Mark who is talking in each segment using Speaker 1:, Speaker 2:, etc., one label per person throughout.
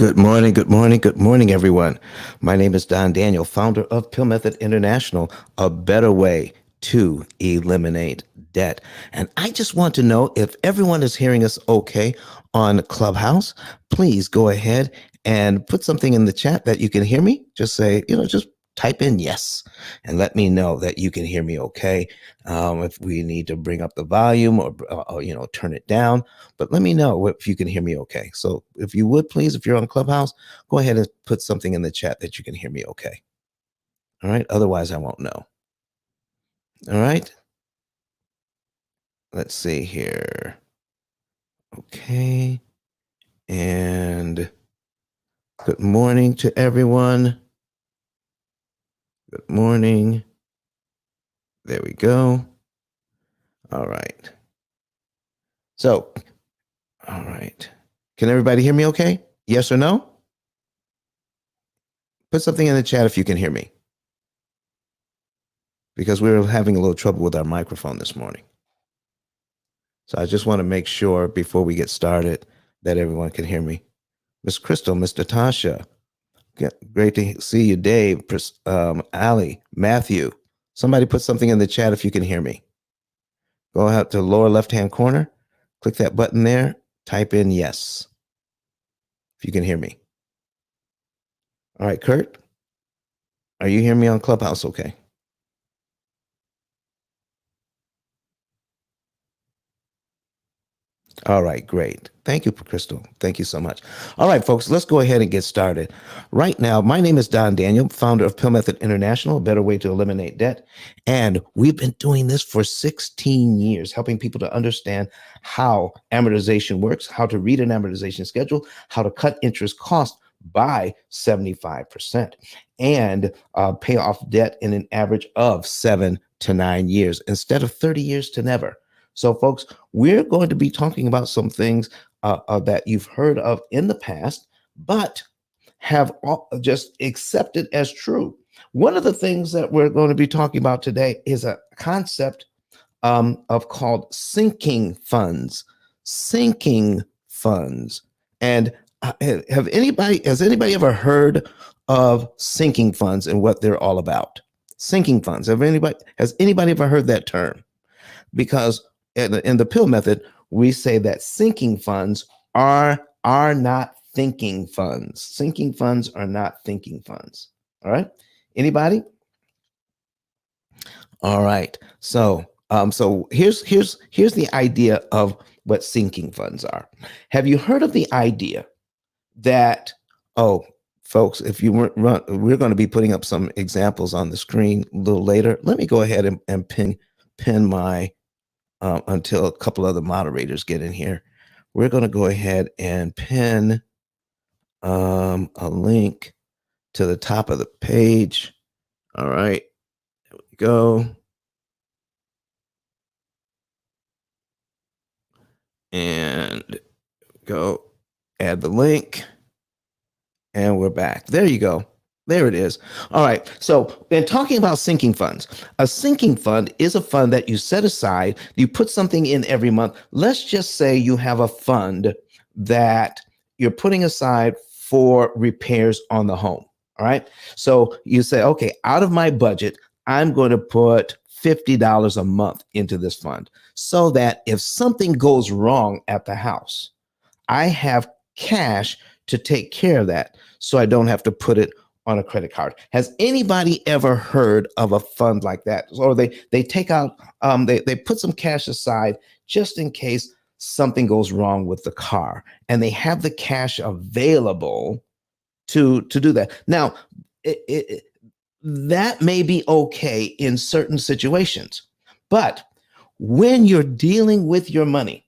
Speaker 1: Good morning, good morning, good morning, everyone. My name is Don Daniel, founder of Pill Method International, a better way to eliminate debt. And I just want to know if everyone is hearing us okay on Clubhouse. Please go ahead and put something in the chat that you can hear me. Just say, just type in yes and let me know that you can hear me okay. If we need to bring up the volume or turn it down, but let me know if you can hear me okay. So if you would please, if you're on Clubhouse, go ahead and put something in the chat that you can hear me okay. All right. Otherwise, I won't know. All right. Let's see here. Okay. And good morning to everyone. Good morning. There we go. All right. So, all right. Can everybody hear me okay? Yes or no? Put something in the chat if you can hear me, because we were having a little trouble with our microphone this morning. So I just want to make sure before we get started that everyone can hear me. Miss Crystal, Mr. Tasha, great to see you. Dave, Ali, Matthew. Somebody put something in the chat if you can hear me. Go out to the lower left-hand corner, click that button there, type in yes, if you can hear me. All right, Kurt, are you hearing me on Clubhouse okay? All right, great. Thank you, Crystal. Thank you so much. All right, folks, let's go ahead and get started. Right now, my name is Don Daniel, founder of Pill Method International, a better way to eliminate debt. And we've been doing this for 16 years, helping people to understand how amortization works, how to read an amortization schedule, how to cut interest costs by 75%, and pay off debt in an average of 7 to 9 years instead of 30 years to never. So, folks, we're going to be talking about some things that you've heard of in the past, but have just accepted as true. One of the things that we're going to be talking about today is a concept of called sinking funds. Sinking funds. And has anybody ever heard of sinking funds and what they're all about? Sinking funds. Has anybody ever heard that term? Because in the pill method, we say that sinking funds are not thinking funds. Sinking funds are not thinking funds. All right. Anybody? All right. So here's the idea of what sinking funds are. Have you heard of the idea that, oh, folks, if you weren't we're going to be putting up some examples on the screen a little later. Let me go ahead and pin my until a couple other moderators get in here. We're going to go ahead and pin a link to the top of the page. All right, there we go. And go add the link. And we're back. There you go. There it is. All right. So, in talking about sinking funds, a sinking fund is a fund that you set aside. You put something in every month. Let's just say you have a fund that you're putting aside for repairs on the home. All right. So, you say, okay, out of my budget, I'm going to put $50 a month into this fund so that if something goes wrong at the house, I have cash to take care of that so I don't have to put it on a credit card. Has anybody ever heard of a fund like that? Or they take out, they put some cash aside just in case something goes wrong with the car, and they have the cash available to do that. Now, that may be okay in certain situations, but when you're dealing with your money,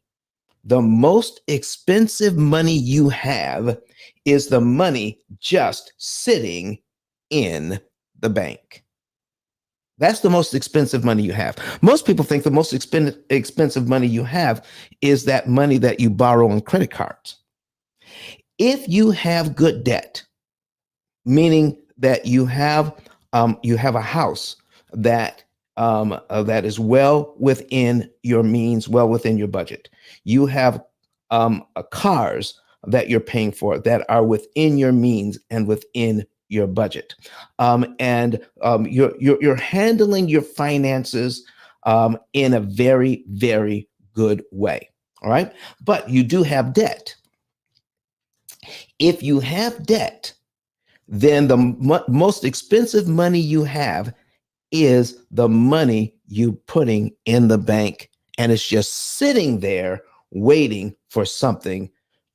Speaker 1: the most expensive money you have is the money just sitting in the bank. That's the most expensive money you have. Most people think the most expensive money you have is that money that you borrow on credit cards. If you have good debt, meaning that you have a house that that is well within your means, well within your budget. You have cars that you're paying for that are within your means and within your budget. You're handling your finances in a very, very good way. All right. But you do have debt. If you have debt, then the most expensive money you have is the money you putting in the bank, and it's just sitting there waiting for something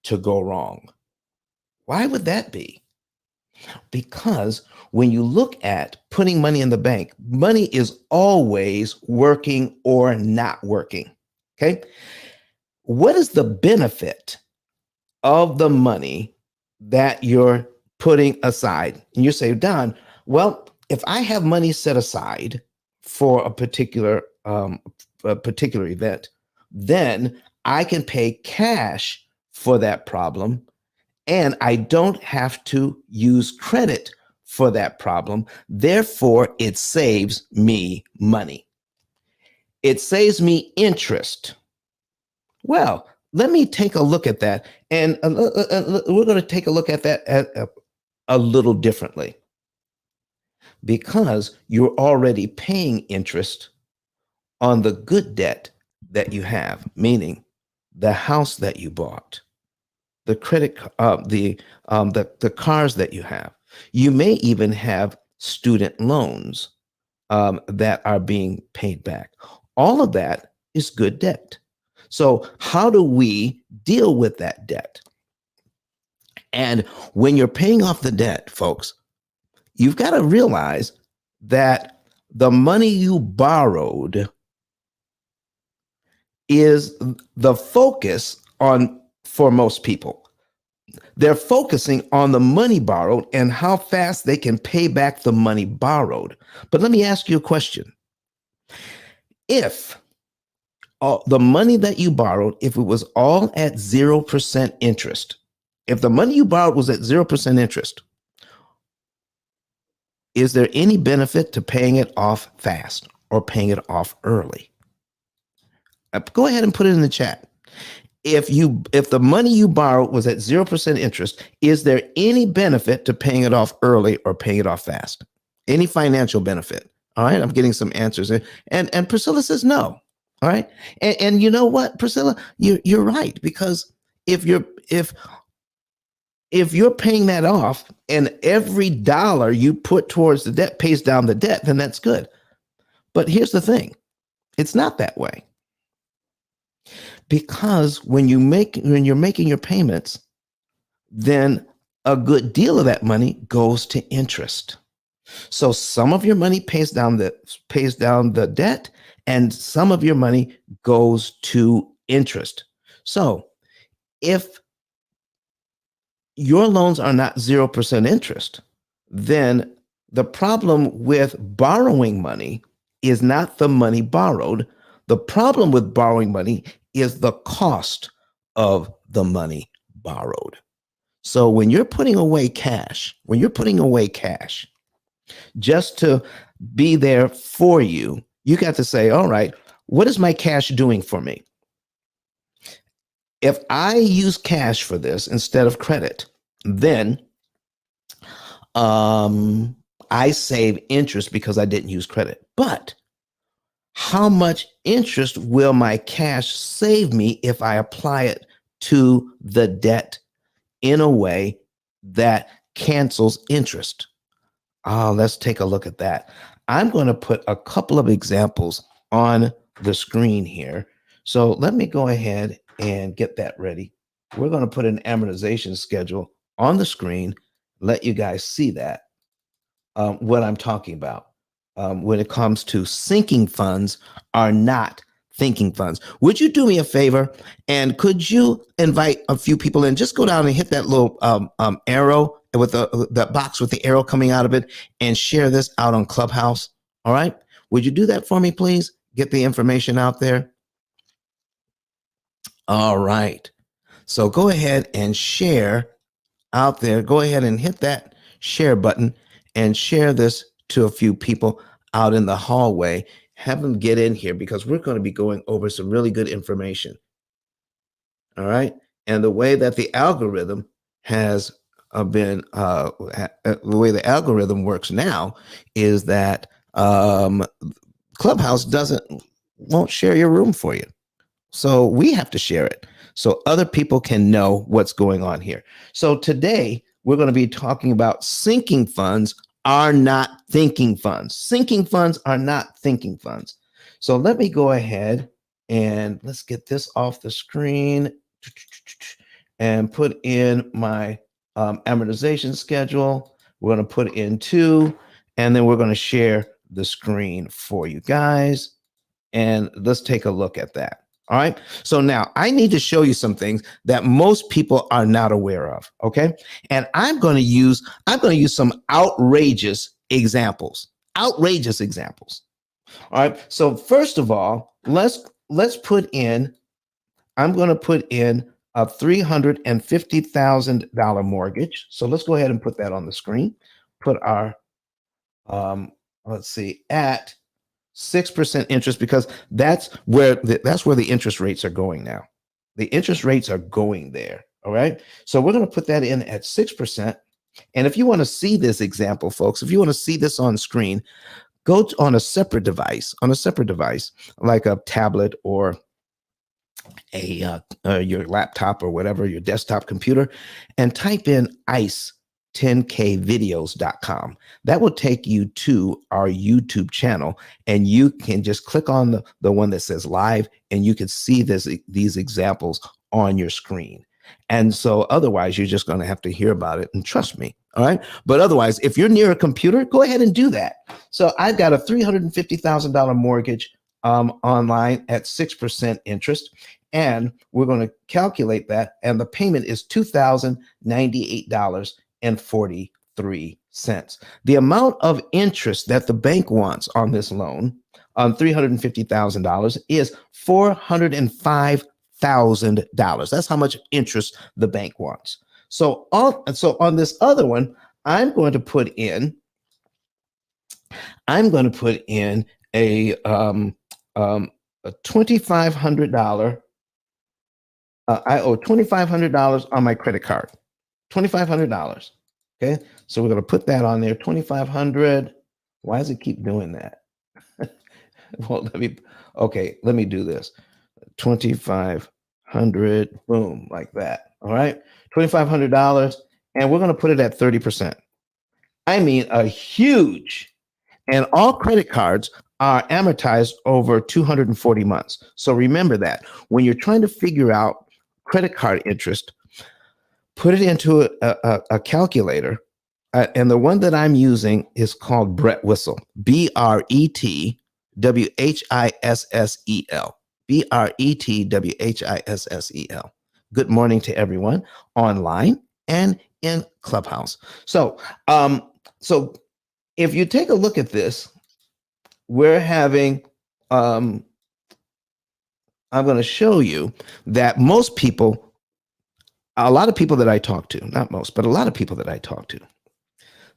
Speaker 1: to go wrong. Why would that be? Because when you look at putting money in the bank, money is always working or not working. Okay. What is the benefit of the money that you're putting aside? And you say, Don, well, if I have money set aside for a particular event, then I can pay cash for that problem, and I don't have to use credit for that problem. Therefore, it saves me money. It saves me interest. Well, let me take a look at that. And we're going to take a look at that a little differently, because you're already paying interest on the good debt that you have, meaning the house that you bought, the credit, the cars that you have. You may even have student loans that are being paid back. All of that is good debt. So how do we deal with that debt? And when you're paying off the debt, folks, you've got to realize that the money you borrowed is the focus on for most people. They're focusing on the money borrowed and how fast they can pay back the money borrowed. But let me ask you a question. If the money that you borrowed, if it was all at 0% interest, if the money you borrowed was at 0% interest, is there any benefit to paying it off fast or paying it off early? Go ahead and put it in the chat. If the money you borrowed was at 0% interest, is there any benefit to paying it off early or paying it off fast? Any financial benefit? All right, I'm getting some answers. And Priscilla says no. All right. And you know what, Priscilla, you're right, because if you're paying that off and every dollar you put towards the debt pays down the debt, then that's good. But here's the thing. It's not that way. Because when you're making your payments, then a good deal of that money goes to interest. So some of your money pays down the debt, and some of your money goes to interest. So if your loans are not 0% interest, then the problem with borrowing money is not the money borrowed. The problem with borrowing money is the cost of the money borrowed. So when you're putting away cash, just to be there for you, you got to say, all right, what is my cash doing for me? If I use cash for this instead of credit, then I save interest because I didn't use credit. But how much interest will my cash save me if I apply it to the debt in a way that cancels interest? Let's take a look at that. I'm going to put a couple of examples on the screen here. So let me go ahead and get that ready. We're going to put an amortization schedule on the screen, let you guys see that, what I'm talking about when it comes to sinking funds are not thinking funds. Would you do me a favor, and could you invite a few people in? Just go down and hit that little arrow with the box with the arrow coming out of it, and share this out on Clubhouse. All right. Would you do that for me, please? Get the information out there. All right. So go ahead and share out there. Go ahead and hit that share button and share this to a few people out in the hallway. Have them get in here, because we're going to be going over some really good information. All right. And the way that the algorithm has the way the algorithm works now is that Clubhouse won't share your room for you. So we have to share it so other people can know what's going on here. So today we're going to be talking about sinking funds are not thinking funds. Sinking funds are not thinking funds. So let me go ahead and let's get this off the screen and put in my amortization schedule. We're going to put in 2, and then we're going to share the screen for you guys. And let's take a look at that. All right. So now I need to show you some things that most people are not aware of. Okay. And I'm going to use some outrageous examples. Outrageous examples. All right. So first of all, let's put in, I'm going to put in a $350,000 mortgage. So let's go ahead and put that on the screen. Put our let's see, at 6% interest, because that's where the interest rates are going now. The interest rates are going there. All right. So we're going to put that in at 6%. And if you want to see this example, folks, if you want to see this on screen, go on a separate device, like a tablet or your laptop or whatever, your desktop computer, and type in ICE 10kvideos.com. That will take you to our YouTube channel, and you can just click on the one that says live, and you can see these examples on your screen. And so otherwise, you're just going to have to hear about it, and trust me. All right. But otherwise, if you're near a computer, go ahead and do that. So I've got a $350,000 mortgage online at 6% interest. And we're going to calculate that. And the payment is $2,098.43. The amount of interest that the bank wants on this loan on $350,000 is $405,000. That's how much interest the bank wants. So on this other one, I'm going to put in a $2,500. I owe $2,500 on my credit card. $2,500. Okay, so we're going to put that on there. $2,500. Why does it keep doing that? Well, let me do this. 2,500. Boom, like that. All right, $2,500, and we're going to put it at 30%. I mean, a huge. And all credit cards are amortized over 240 months. So remember that when you're trying to figure out credit card interest, put it into a calculator. And the one that I'm using is called Brett Whistle, BRETWHISSEL, BRETWHISSEL. Good morning to everyone online and in Clubhouse. So if you take a look at this, we're having, I'm going to show you that a lot of people that I talk to, not most, but a lot of people that I talk to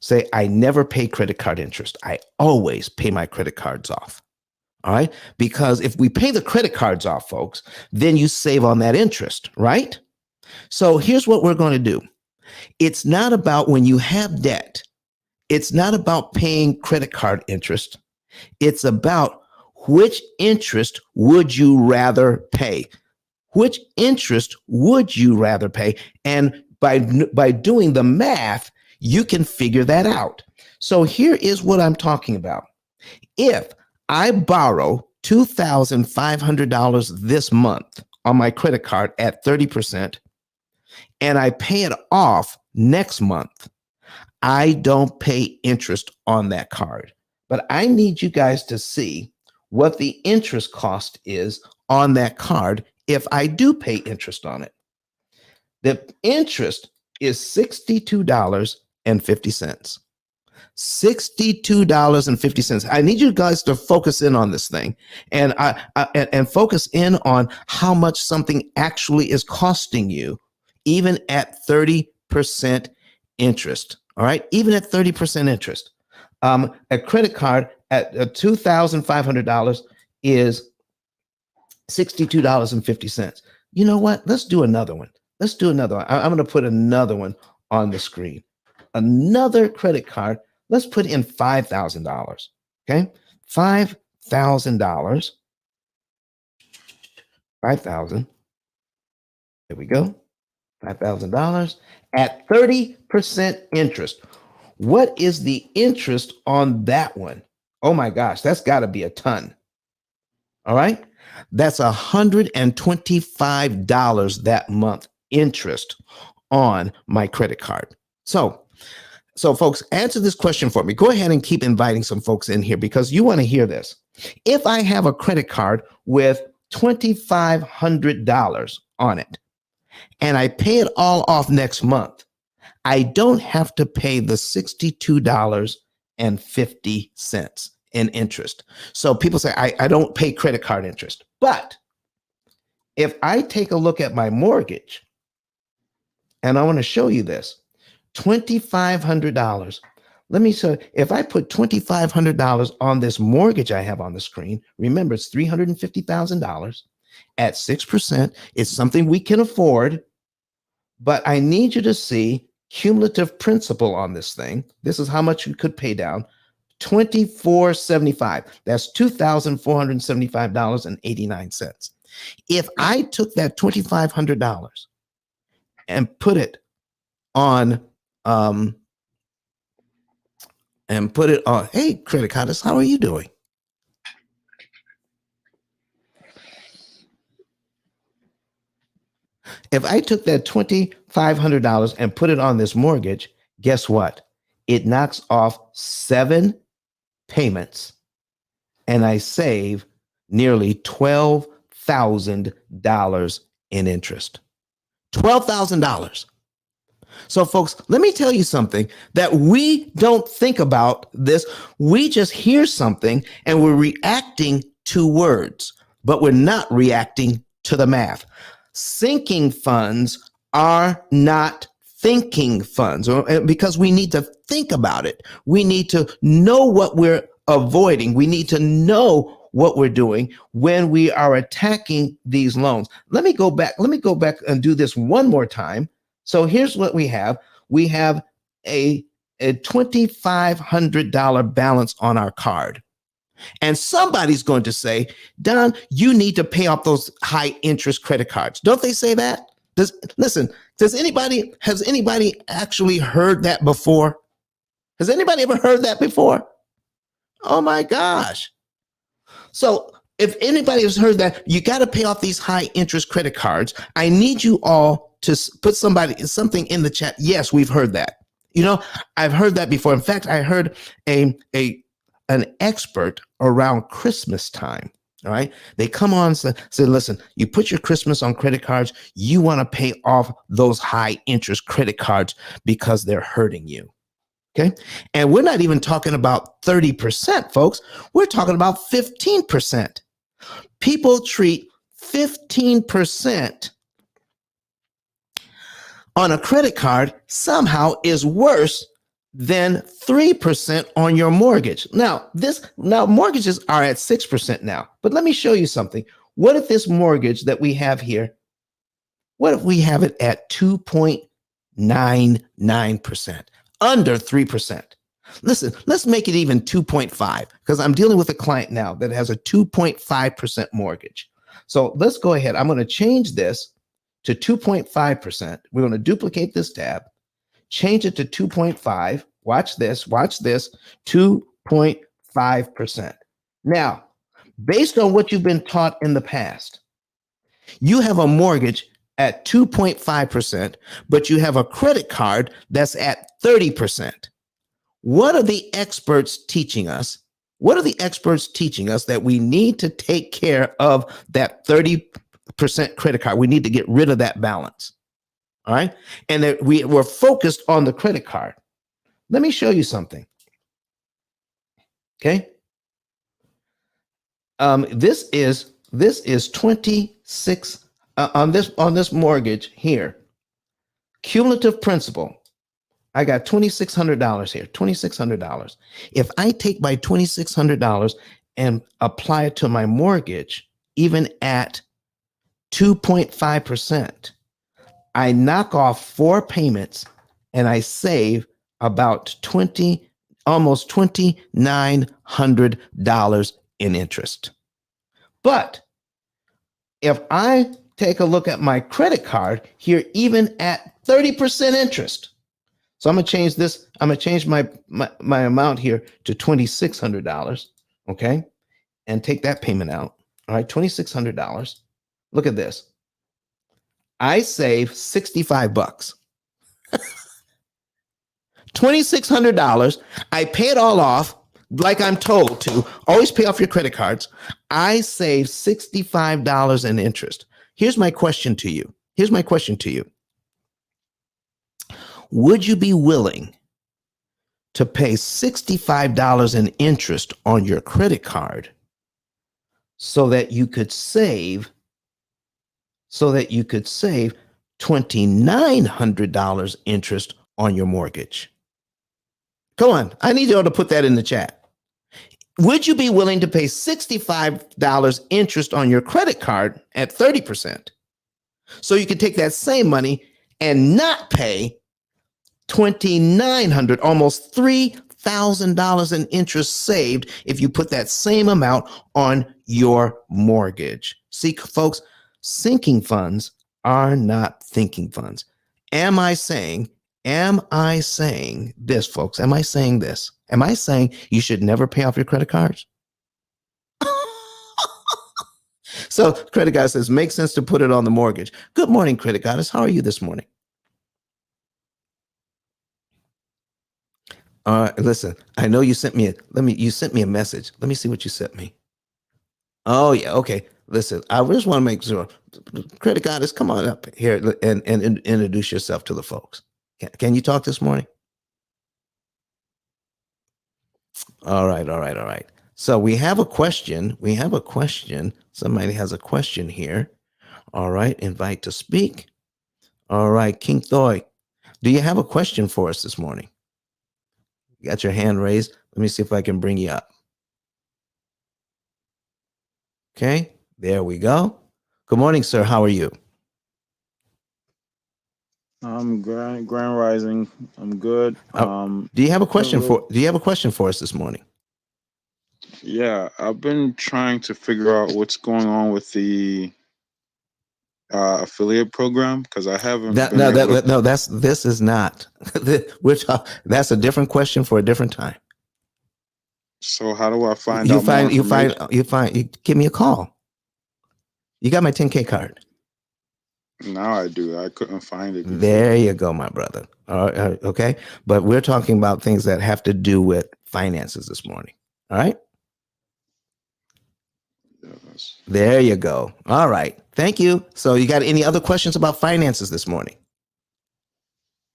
Speaker 1: say, I never pay credit card interest. I always pay my credit cards off. All right. Because if we pay the credit cards off, folks, then you save on that interest, right? So here's what we're going to do. It's not about when you have debt. It's not about paying credit card interest. It's about which interest would you rather pay? Which interest would you rather pay? And by doing the math, you can figure that out. So here is what I'm talking about. If I borrow $2,500 this month on my credit card at 30%, and I pay it off next month, I don't pay interest on that card. But I need you guys to see what the interest cost is on that card if I do pay interest on it. The interest is $62.50. $62.50. I need you guys to focus in on this thing and focus in on how much something actually is costing you, even at 30% interest. All right, even at 30% interest. A credit card at $2,500 is $62.50. You know what? Let's do another one. Let's do another one. I'm going to put another one on the screen. Another credit card. Let's put in $5,000. Okay. $5,000. 5,000. There we go. $5,000 at 30% interest. What is the interest on that one? Oh my gosh, that's got to be a ton. All right. That's $125 that month interest on my credit card. So folks, answer this question for me. Go ahead and keep inviting some folks in here because you want to hear this. If I have a credit card with $2,500 on it and I pay it all off next month, I don't have to pay the $62.50 in interest. So people say, I don't pay credit card interest. But if I take a look at my mortgage, and I want to show you this, $2,500. Let me show, if I put $2,500 on this mortgage I have on the screen, remember it's $350,000 at 6%. It's something we can afford, but I need you to see cumulative principal on this thing. This is how much you could pay down. $2,475. That's $2,475.89. If I took that $2,500 and put it on hey, credit cardist, how are you doing? If I took that $2,500 and put it on this mortgage, guess what? It knocks off 7 payments and I save nearly $12,000 in interest. $12,000. So folks, let me tell you something that we don't think about this. We just hear something and we're reacting to words, but we're not reacting to the math. Sinking funds are not thinking funds because we need to think about it. We need to know what we're avoiding. We need to know what we're doing when we are attacking these loans. Let me go back and do this one more time. So here's what we have. We have a $2,500 balance on our card. And somebody's going to say, Don, you need to pay off those high interest credit cards. Don't they say that? Has anybody actually heard that before? Has anybody ever heard that before? Oh my gosh. So if anybody has heard that, you got to pay off these high interest credit cards. I need you all to put something in the chat. Yes, we've heard that. You know, I've heard that before. In fact, I heard an expert around Christmas time. All right. They come on and say, listen, you put your Christmas on credit cards. You want to pay off those high interest credit cards because they're hurting you. Okay. And we're not even talking about 30%, folks. We're talking about 15%. People treat 15% on a credit card somehow is worse than 3% on your mortgage. Now mortgages are at 6% now, but let me show you something. What if this mortgage that we have here, what if we have it at 2.99%, under 3%? Listen, let's make it even 2.5 because I'm dealing with a client now that has a 2.5% mortgage. So let's go ahead. I'm going to change this to 2.5%. We're going to duplicate this tab, change it to 2.5. Watch this, 2.5%. Now, based on what you've been taught in the past, you have a mortgage at 2.5%, but you have a credit card that's at 30%. What are the experts teaching us? What are the experts teaching us that we need to take care of that 30% credit card? We need to get rid of that balance. All right. And that we're focused on the credit card. Let me show you something. Okay. This is 26 on this mortgage here. Cumulative principal. I got $2,600 here, $2,600. If I take my $2,600 and apply it to my mortgage, even at 2.5%, I knock off 4 payments and I save about almost $2,900 in interest. But if I take a look at my credit card here, even at 30% interest, so I'm gonna change this. I'm gonna change my amount here to $2,600. Okay, and take that payment out. All right, $2,600. Look at this. I save $65. $2,600. I pay it all off like I'm told to. Always pay off your credit cards. I save $65 in interest. Here's my question to you. Would you be willing to pay $65 in interest on your credit card so that you could save $2,900 interest on your mortgage? Come on, I need you all to put that in the chat. Would you be willing to pay $65 interest on your credit card at 30% so you could take that same money and not pay $2,900, almost $3,000 in interest saved if you put that same amount on your mortgage? See, folks, sinking funds are not thinking funds. Am I saying this, folks? Am I saying this? Am I saying you should never pay off your credit cards? So Credit Goddess says, makes sense to put it on the mortgage. Good morning, Credit Goddess. How are you this morning? Listen, I know you sent me a message. Let me see what you sent me. Oh yeah, okay. Listen, I just want to make sure. Credit Goddess, come on up here and introduce yourself to the folks. Can you talk this morning? All right. So we have a question. Somebody has a question here. All right, invite to speak. All right, King Thoy, do you have a question for us this morning? You got your hand raised. Let me see if I can bring you up. Okay, there we go. Good morning, sir. How are you?
Speaker 2: I'm Grand Rising. I'm good.
Speaker 1: Do you have a question for us this morning?
Speaker 2: Yeah, I've been trying to figure out what's going on with the affiliate program because I haven't
Speaker 1: That's a different question for a different time.
Speaker 2: So how do I find out more information?
Speaker 1: You give me a call. You got my 10K card.
Speaker 2: Now I do. I couldn't find it before.
Speaker 1: There you go, my brother. Okay. But we're talking about things that have to do with finances this morning. All right.
Speaker 2: Yes.
Speaker 1: There you go. All right. Thank you. So you got any other questions about finances this morning?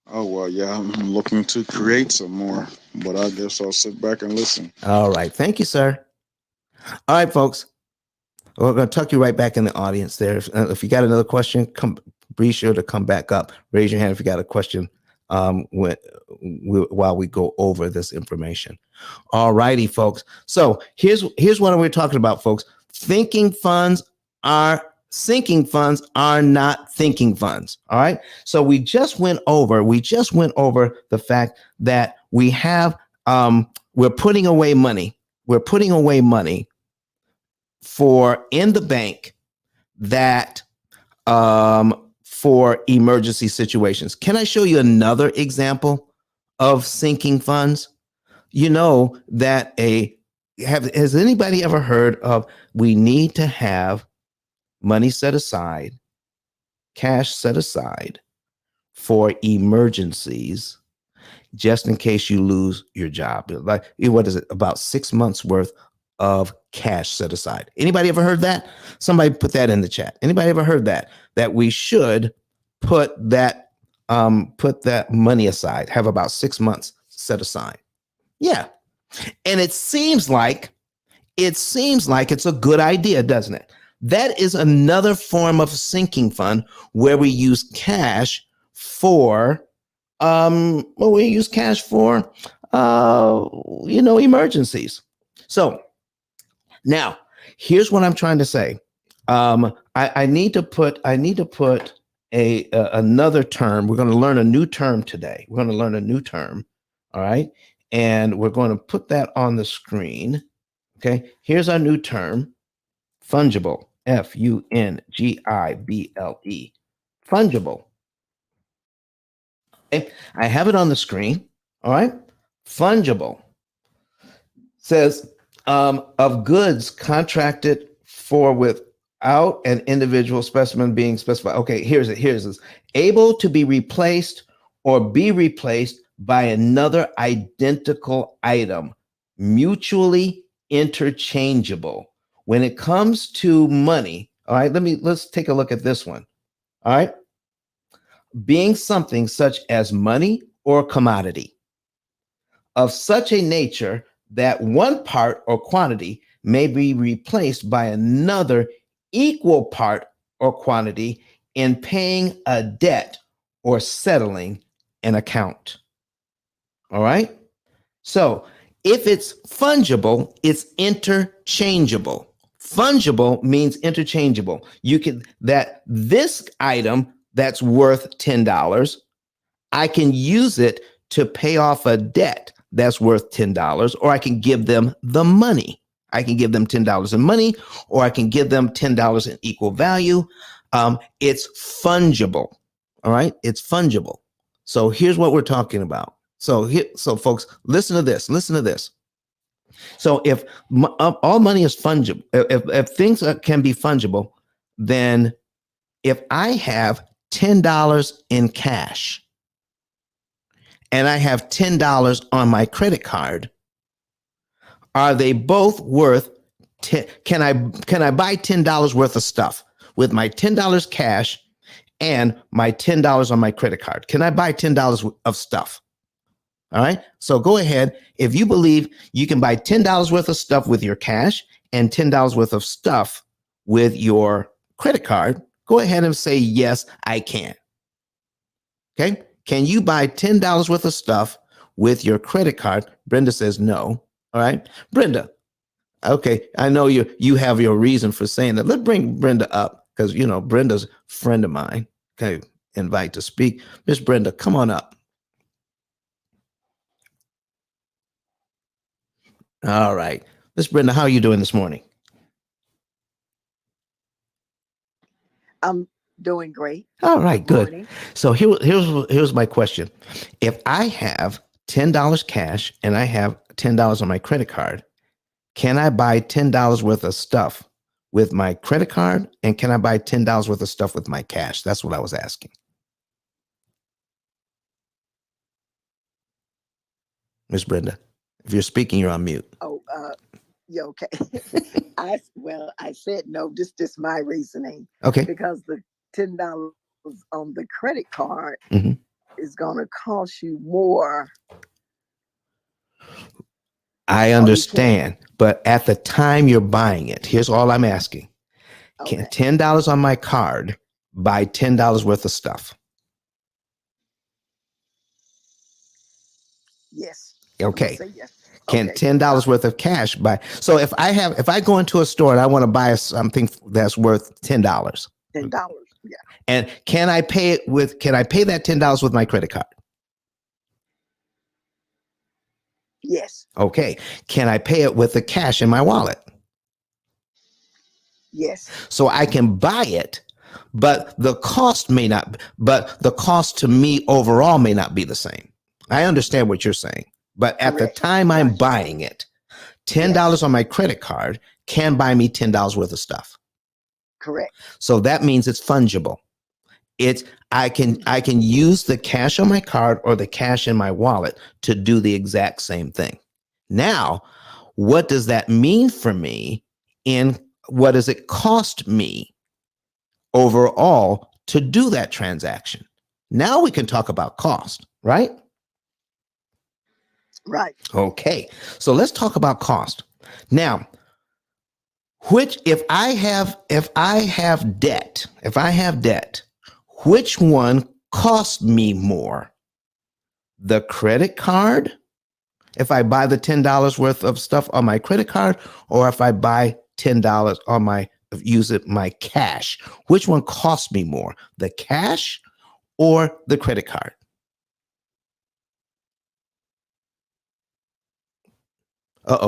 Speaker 2: Oh, well, yeah, I'm looking to create some more, but I guess I'll sit back and listen.
Speaker 1: All right. Thank you, sir. All right, folks. We're going to tuck you right back in the audience there. If you got another question, be sure to come back up. Raise your hand if you got a question while we go over this information. All righty, folks. So here's what we're talking about, folks. Sinking funds are not thinking funds. All right. So we just went over the fact that we have we're putting away money. We're putting away money for in the bank that for emergency situations. Can I show you another example of sinking funds? You know that has anybody ever heard of we need to have money set aside, cash set aside for emergencies just in case you lose your job? Like, what is it? About 6 months worth of cash set aside. Anybody ever heard that? Somebody put that in the chat. Anybody ever heard that we should put that money aside, have about 6 months set aside? Yeah. And it seems like it's a good idea, doesn't it? That is another form of sinking fund where we use cash for emergencies. So now here's what I'm trying to say. I need to put another term. We're going to learn a new term today. We're going to learn a new term. All right. And we're going to put that on the screen. Okay. Here's our new term: fungible. Fungible. Fungible. Okay. I have it on the screen. All right. Fungible says of goods contracted for without an individual specimen being specified. Okay, here's it. Here's this: able to be replaced or be replaced by another identical item, mutually interchangeable. When it comes to money, all right, let's take a look at this one. All right, being something such as money or commodity of such a nature that one part or quantity may be replaced by another equal part or quantity in paying a debt or settling an account. All right. So if it's fungible, it's interchangeable. Fungible means interchangeable. You can, that this item that's worth $10, I can use it to pay off a debt that's worth $10, or I can give them the money. I can give them $10 in money, or I can give them $10 in equal value. It's fungible. All right. It's fungible. So here's what we're talking about. So folks, listen to this. Listen to this. So if all money is fungible, if things can be fungible, then if I have $10 in cash and I have $10 on my credit card, are they both worth can I buy $10 worth of stuff with my $10 cash and my $10 on my credit card? Can I buy $10 of stuff? All right. So go ahead. If you believe you can buy $10 worth of stuff with your cash and $10 worth of stuff with your credit card, go ahead and say, yes, I can. Okay. Can you buy $10 worth of stuff with your credit card? Brenda says no. All right. Brenda. Okay. I know you have your reason for saying that. Let's bring Brenda up because, Brenda's a friend of mine. Okay. Invite to speak. Miss Brenda, come on up. All right. Miss Brenda, how are you doing this morning?
Speaker 3: I'm doing great.
Speaker 1: All right, good.
Speaker 3: Morning.
Speaker 1: So here's my question. If I have $10 cash and I have $10 on my credit card, can I buy $10 worth of stuff with my credit card? And can I buy $10 worth of stuff with my cash? That's what I was asking. Miss Brenda, if you're speaking, you're on mute.
Speaker 3: Oh, yeah, okay. I said no. Just my reasoning.
Speaker 1: Okay.
Speaker 3: Because the $10 on the credit card is going to cost you more.
Speaker 1: I understand, but at the time you're buying it, here's all I'm asking: can $10 on my card buy $10 worth of stuff?
Speaker 3: Yes.
Speaker 1: Okay.
Speaker 3: Yes.
Speaker 1: Can $10 worth of cash buy? So if I go into a store and I want to buy something that's worth $10.
Speaker 3: $10, yeah.
Speaker 1: And can I pay that $10 with my credit card?
Speaker 3: Yes.
Speaker 1: Okay. Can I pay it with the cash in my wallet?
Speaker 3: Yes.
Speaker 1: So I can buy it, but the cost to me overall may not be the same. I understand what you're saying. But at the time I'm buying it, $10 on my credit card can buy me $10 worth of stuff.
Speaker 3: Correct.
Speaker 1: So that means it's fungible. I can use the cash on my card or the cash in my wallet to do the exact same thing. Now, what does that mean for me? What does it cost me overall to do that transaction? Now we can talk about cost, right?
Speaker 3: Right.
Speaker 1: Okay. So let's talk about cost. Now, if I have debt, which one costs me more? The credit card, if I buy the $10 worth of stuff on my credit card, or if I buy $10 on my use it my cash? Which one costs me more, the cash or the credit card?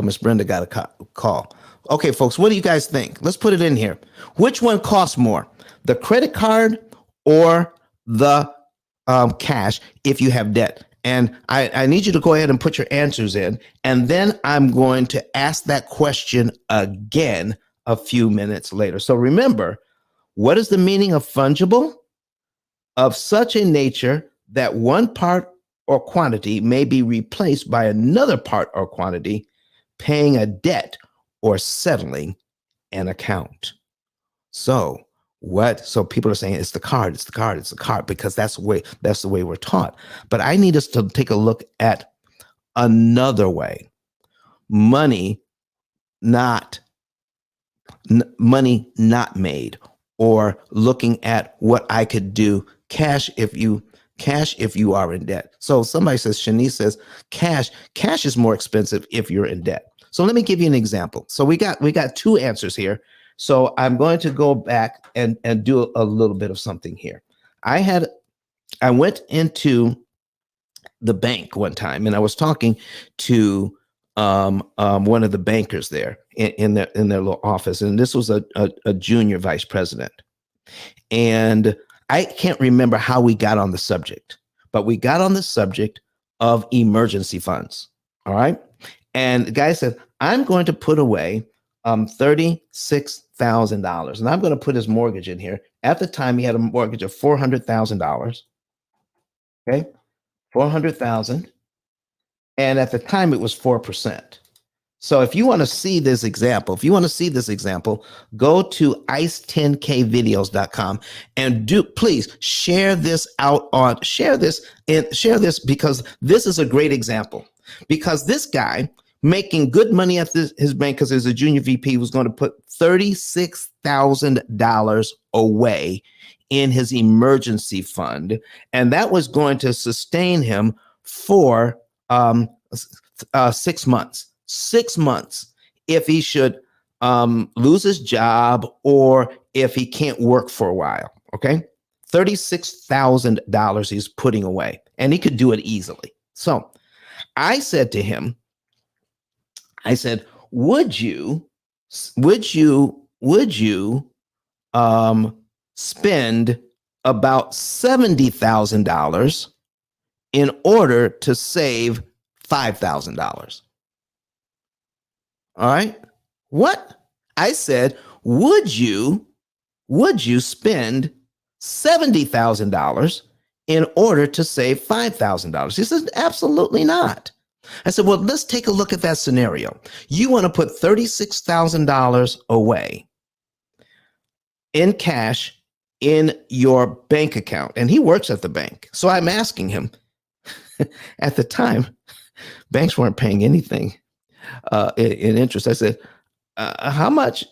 Speaker 1: Miss Brenda got a call. Okay, folks, what do you guys think? Let's put it in here. Which one costs more, the credit card or the cash if you have debt? And I need you to go ahead and put your answers in. And then I'm going to ask that question again a few minutes later. So remember, what is the meaning of fungible? Of such a nature that one part or quantity may be replaced by another part or quantity, paying a debt or settling an account. So people are saying it's the card, because that's the way we're taught. But I need us to take a look at another way. Money not made, or looking at what I could do. Cash if you are in debt. So somebody says, Shanice says, cash is more expensive if you're in debt. So let me give you an example. So we got two answers here. So I'm going to go back and do a little bit of something here. I went into the bank one time, and I was talking to one of the bankers there in their little office, and this was a junior vice president. And I can't remember how we got on the subject, but we got on the subject of emergency funds. All right. And the guy said, I'm going to put away $36,000, and I'm going to put his mortgage in here. At the time, he had a mortgage of $400,000. Okay. 400,000. And at the time it was 4%. So if you want to see this example, go to ice10kvideos.com and please share this because this is a great example. Because this guy making good money at his bank, because there's a junior VP, was going to put $36,000 away in his emergency fund, and that was going to sustain him for 6 months. 6 months if he should lose his job or if he can't work for a while. Okay, $36,000 he's putting away, and he could do it easily. So I said to him, would you spend about $70,000 in order to save $5,000? All right. What? I said, would you spend $70,000 in order to save $5,000? He says, absolutely not. I said, well, let's take a look at that scenario. You want to put $36,000 away in cash in your bank account. And he works at the bank. So I'm asking him, at the time, banks weren't paying anything in interest. I said, how much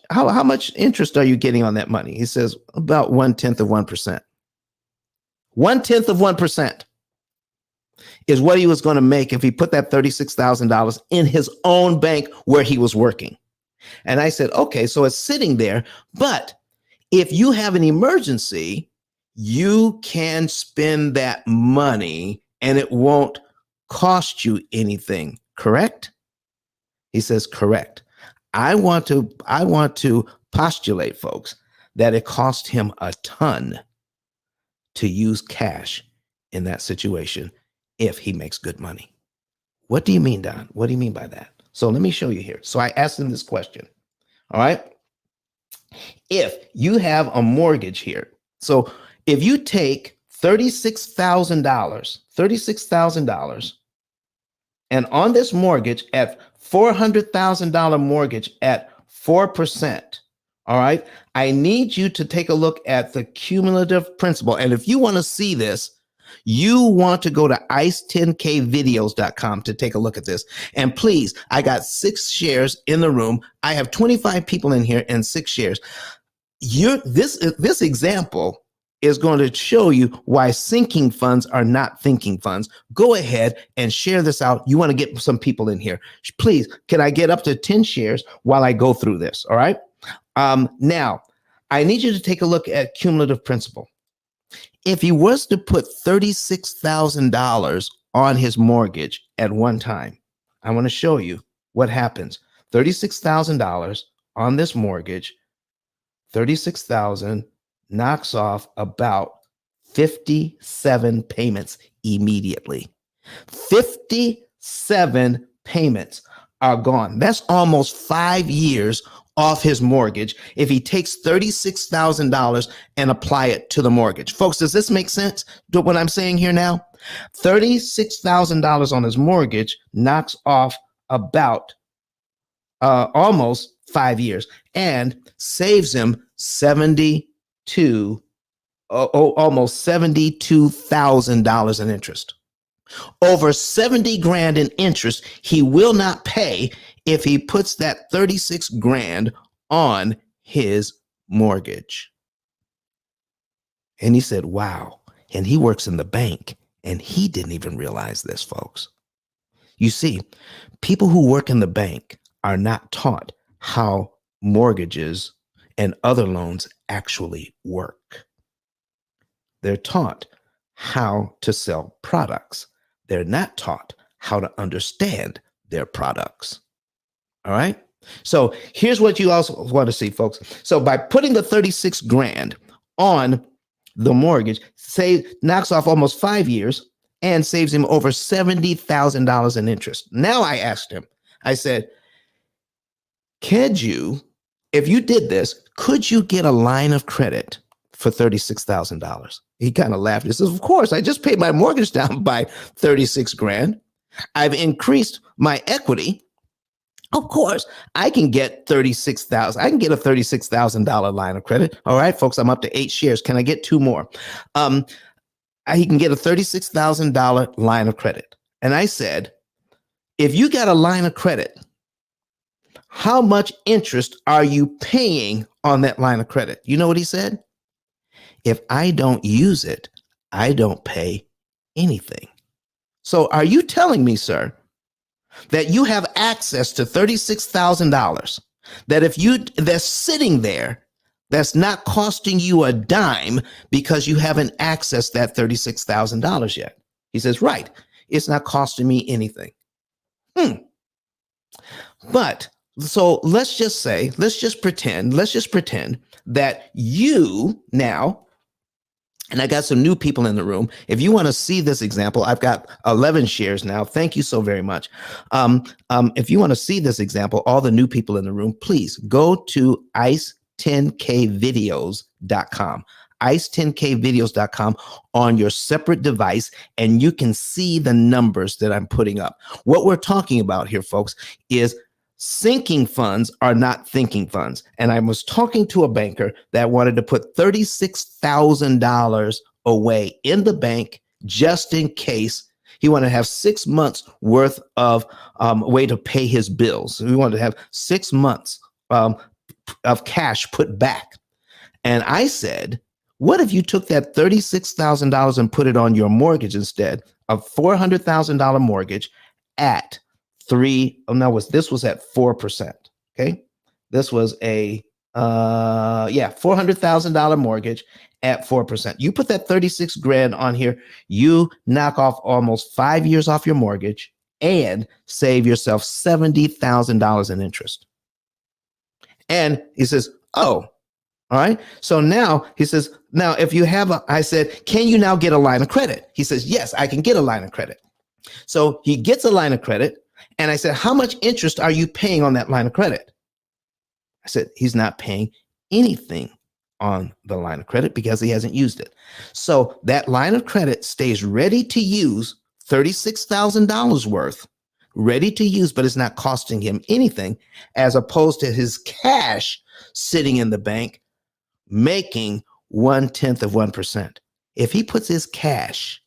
Speaker 1: interest are you getting on that money? He says, about 1/10 of 1%. 1/10 of 1% is what he was going to make if he put that $36,000 in his own bank where he was working. And I said, okay, so it's sitting there, but if you have an emergency, you can spend that money and it won't cost you anything, correct? He says, correct. I want to postulate, folks, that it cost him a ton to use cash in that situation if he makes good money. What do you mean, Don? What do you mean by that? So let me show you here. So I asked him this question. All right. If you have a mortgage here, so if you take $36,000, and on this mortgage at $400,000 mortgage at 4%, all right, I need you to take a look at the cumulative principal. And if you want to see this, you want to go to ice10kvideos.com to take a look at this. And please, I got 6 shares in the room. I have 25 people in here and 6 shares. This example is going to show you why sinking funds are not thinking funds. Go ahead and share this out. You want to get some people in here. Please, can I get up to 10 shares while I go through this? All right. Now, I need you to take a look at cumulative principal. If he was to put $36,000 on his mortgage at one time, I want to show you what happens. $36,000 on this mortgage, 36,000 knocks off about 57 payments immediately. 57 payments are gone. That's almost 5 years off his mortgage if he takes $36,000 and apply it to the mortgage. Folks, does this make sense to what I'm saying here now? $36,000 on his mortgage knocks off about almost 5 years and saves him almost $72,000 in interest. Over 70 grand in interest he will not pay if he puts that 36 grand on his mortgage. And he said, wow. And he works in the bank, and he didn't even realize this, folks. You see, people who work in the bank are not taught how mortgages and other loans actually work. They're taught how to sell products. They're not taught how to understand their products. All right. So here's what you also want to see, folks. So by putting the 36 grand on the mortgage, knocks off almost 5 years and saves him over $70,000 in interest. Now I asked him, I said, if you did this, could you get a line of credit for $36,000? He kind of laughed. He says, of course, I just paid my mortgage down by 36 grand. I've increased my equity. Of course, I can get $36,000. I can get a $36,000 line of credit. All right, folks, I'm up to 8 shares. Can I get 2 more? He can get a $36,000 line of credit. And I said, if you got a line of credit, how much interest are you paying on that line of credit? You know what he said? If I don't use it, I don't pay anything. So are you telling me, sir, that you have access to $36,000 that's sitting there, that's not costing you a dime because you haven't accessed that $36,000 yet? He says, right. It's not costing me anything. But so let's just pretend that you now, and I got some new people in the room. If you want to see this example, I've got 11 shares now. Thank you so very much. If you want to see this example, all the new people in the room, please go to ice10kvideos.com. ice10kvideos.com on your separate device, and you can see the numbers that I'm putting up. What we're talking about here, folks, is sinking funds are not thinking funds. And I was talking to a banker that wanted to put $36,000 away in the bank just in case. He wanted to have 6 months worth of way to pay his bills. We wanted to have 6 months of cash put back. And I said, what if you took that $36,000 and put it on your mortgage instead? A $400,000 mortgage at this was at 4%. Okay. This was a $400,000 mortgage at 4%. You put that 36 grand on here, you knock off almost 5 years off your mortgage and save yourself $70,000 in interest. And he says, oh, all right. So now he says, now if you have I said, can you now get a line of credit? He says, yes, I can get a line of credit. So he gets a line of credit. And I said, how much interest are you paying on that line of credit? I said, he's not paying anything on the line of credit because he hasn't used it. So that line of credit stays ready to use, $36,000 worth, ready to use, but it's not costing him anything, as opposed to his cash sitting in the bank making 0.1%. If he puts his cash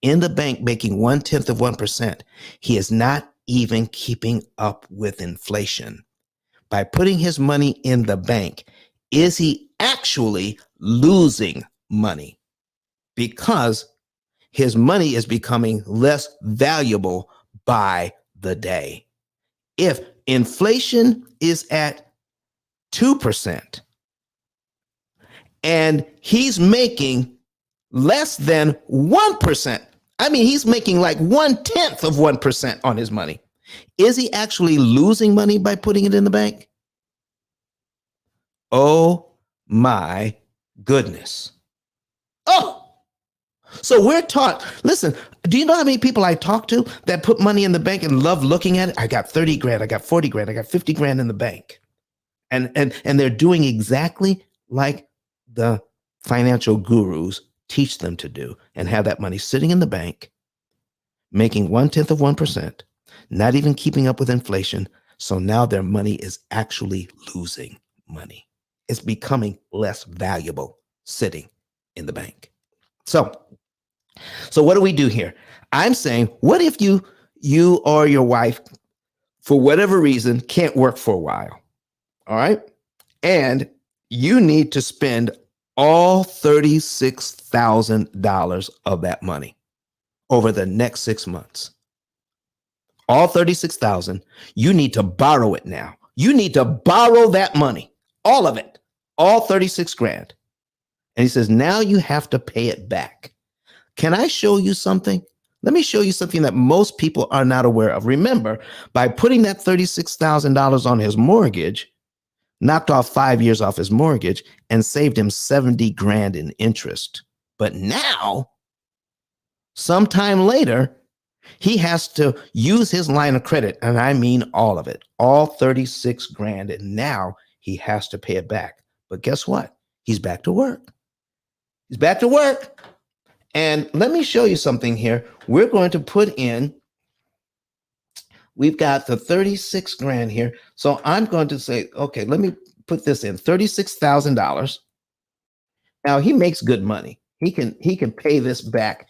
Speaker 1: in the bank making 0.1%, he is not even keeping up with inflation. By putting his money in the bank, is he actually losing money? Because his money is becoming less valuable by the day. If inflation is at 2%, and he's making less than 1%. I mean, he's making like 1/10 of 1% on his money. Is he actually losing money by putting it in the bank? Oh my goodness. Oh, so we're taught, listen, do you know how many people I talk to that put money in the bank and love looking at it? I got 30 grand, I got 40 grand, I got 50 grand in the bank. And they're doing exactly like the financial gurus teach them to do, and have that money sitting in the bank, making 1/10 of 1%, not even keeping up with inflation. So now their money is actually losing money. It's becoming less valuable sitting in the bank. So what do we do here? I'm saying, what if you or your wife, for whatever reason, can't work for a while? All right. And you need to spend all $36,000 of that money over the next 6 months. All 36,000. You need to borrow it now. You need to borrow that money, all of it, all 36 grand. And he says, now you have to pay it back. Can I show you something? Let me show you something that most people are not aware of. Remember, by putting that $36,000 on his mortgage, knocked off 5 years off his mortgage and saved him 70 grand in interest. But now, sometime later, he has to use his line of credit, and I mean all of it, all 36 grand, and now he has to pay it back. But guess what? He's back to work. He's back to work. And let me show you something here. We're going to put in, we've got the 36 grand here. So I'm going to say, okay, let me put this in, $36,000. Now he makes good money. He can pay this back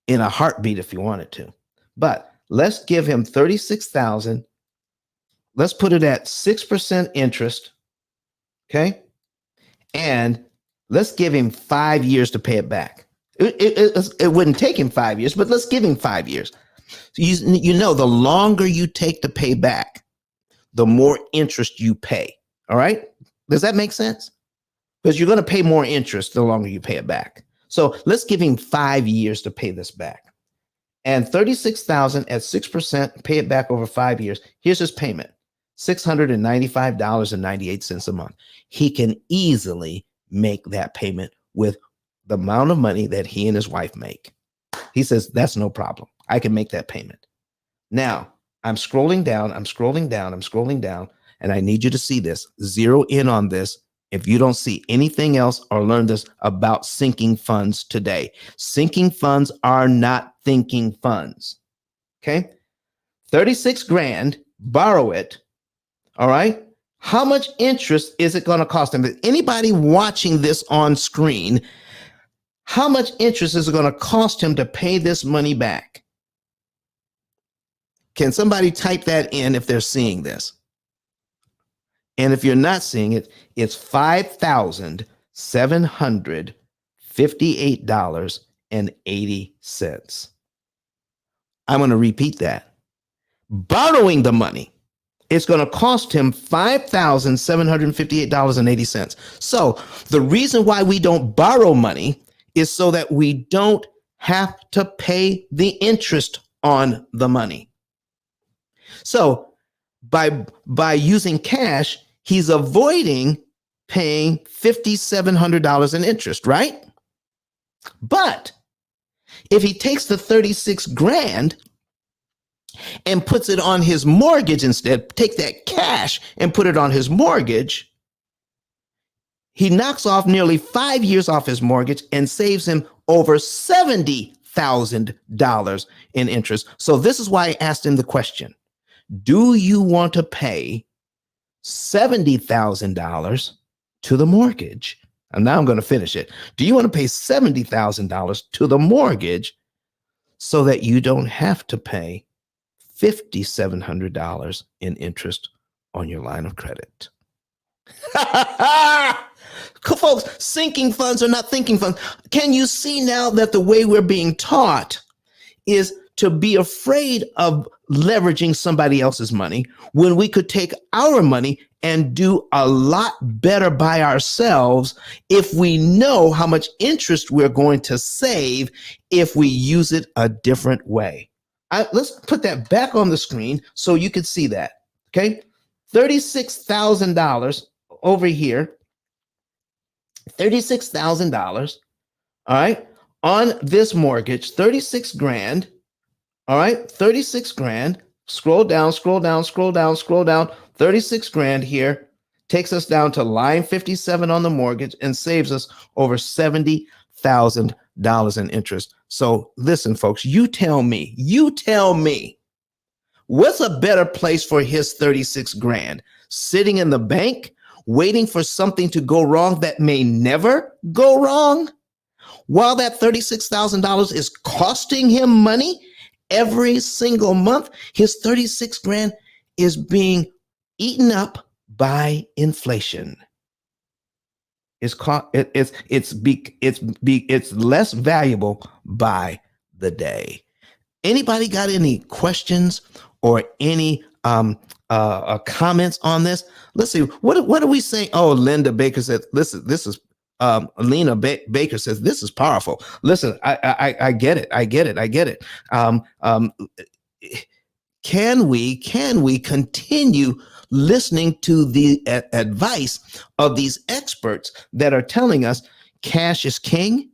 Speaker 1: in a heartbeat if he wanted to. But let's give him 36,000. Let's put it at 6% interest. Okay? And let's give him 5 years to pay it back. It wouldn't take him 5 years, but let's give him 5 years. You know, the longer you take to pay back, the more interest you pay. All right? Does that make sense? Because you're going to pay more interest the longer you pay it back. So let's give him 5 years to pay this back. And 36,000 at 6%, pay it back over 5 years. Here's his payment, $695.98 a month. He can easily make that payment with the amount of money that he and his wife make. He says, that's no problem. I can make that payment. Now, I'm scrolling down, and I need you to see this. Zero in on this. If you don't see anything else or learn this about sinking funds today, sinking funds are not thinking funds. Okay. 36 grand, borrow it. All right. How much interest is it going to cost him? Anybody watching this on screen, how much interest is it going to cost him to pay this money back? Can somebody type that in if they're seeing this? And if you're not seeing it, it's $5,758.80. I'm going to repeat that. Borrowing the money, it's going to cost him $5,758.80. So the reason why we don't borrow money is so that we don't have to pay the interest on the money. So by using cash, he's avoiding paying $5,700 in interest, right? But if he takes the 36 grand and puts it on his mortgage instead, take that cash and put it on his mortgage, he knocks off nearly 5 years off his mortgage and saves him over $70,000 in interest. So this is why I asked him the question, do you want to pay $70,000 to the mortgage? And now I'm going to finish it. Do you want to pay $70,000 to the mortgage so that you don't have to pay $5,700 in interest on your line of credit? Folks, sinking funds are not thinking funds. Can you see now that the way we're being taught is to be afraid of leveraging somebody else's money when we could take our money and do a lot better by ourselves if we know how much interest we're going to save if we use it a different way. Let's put that back on the screen so you can see that. Okay. $36,000 over here. $36,000. All right. On this mortgage, 36 grand. All right. 36 grand. Scroll down, scroll down, scroll down, scroll down. 36 grand here takes us down to line 57 on the mortgage and saves us over $70,000 in interest. So listen, folks, you tell me, what's a better place for his 36 grand? Sitting in the bank, waiting for something to go wrong that may never go wrong? While that $36,000 is costing him money every single month, his 36 grand is being eaten up by inflation. It's less valuable by the day. Anybody got any questions or any comments on this? Let's see. What are we saying? Oh, Linda Baker said, listen, this is Lena Baker says, this is powerful. Listen, I get it. I get it. Can we continue listening to the advice of these experts that are telling us cash is king?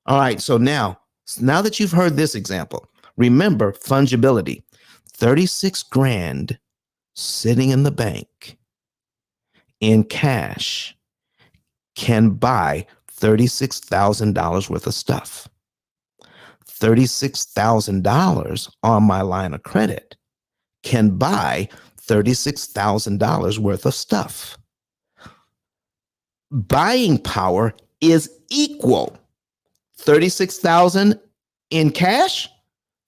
Speaker 1: All right. So now that you've heard this example, remember fungibility. 36 grand sitting in the bank in cash can buy $36,000 worth of stuff. $36,000 on my line of credit can buy $36,000 worth of stuff. Buying power is equal. 36,000 in cash,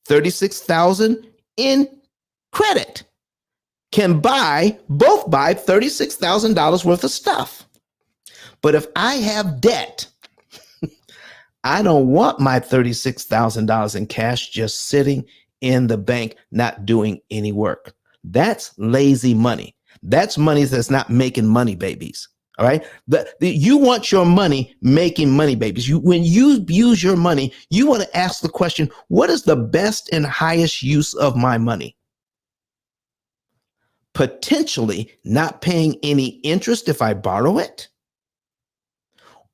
Speaker 1: 36,000 in credit can both buy $36,000 worth of stuff. But if I have debt, I don't want my $36,000 in cash just sitting in the bank, not doing any work. That's lazy money. That's money that's not making money babies. All right. You want your money making money babies. When you use your money, you want to ask the question, what is the best and highest use of my money? Potentially not paying any interest if I borrow it,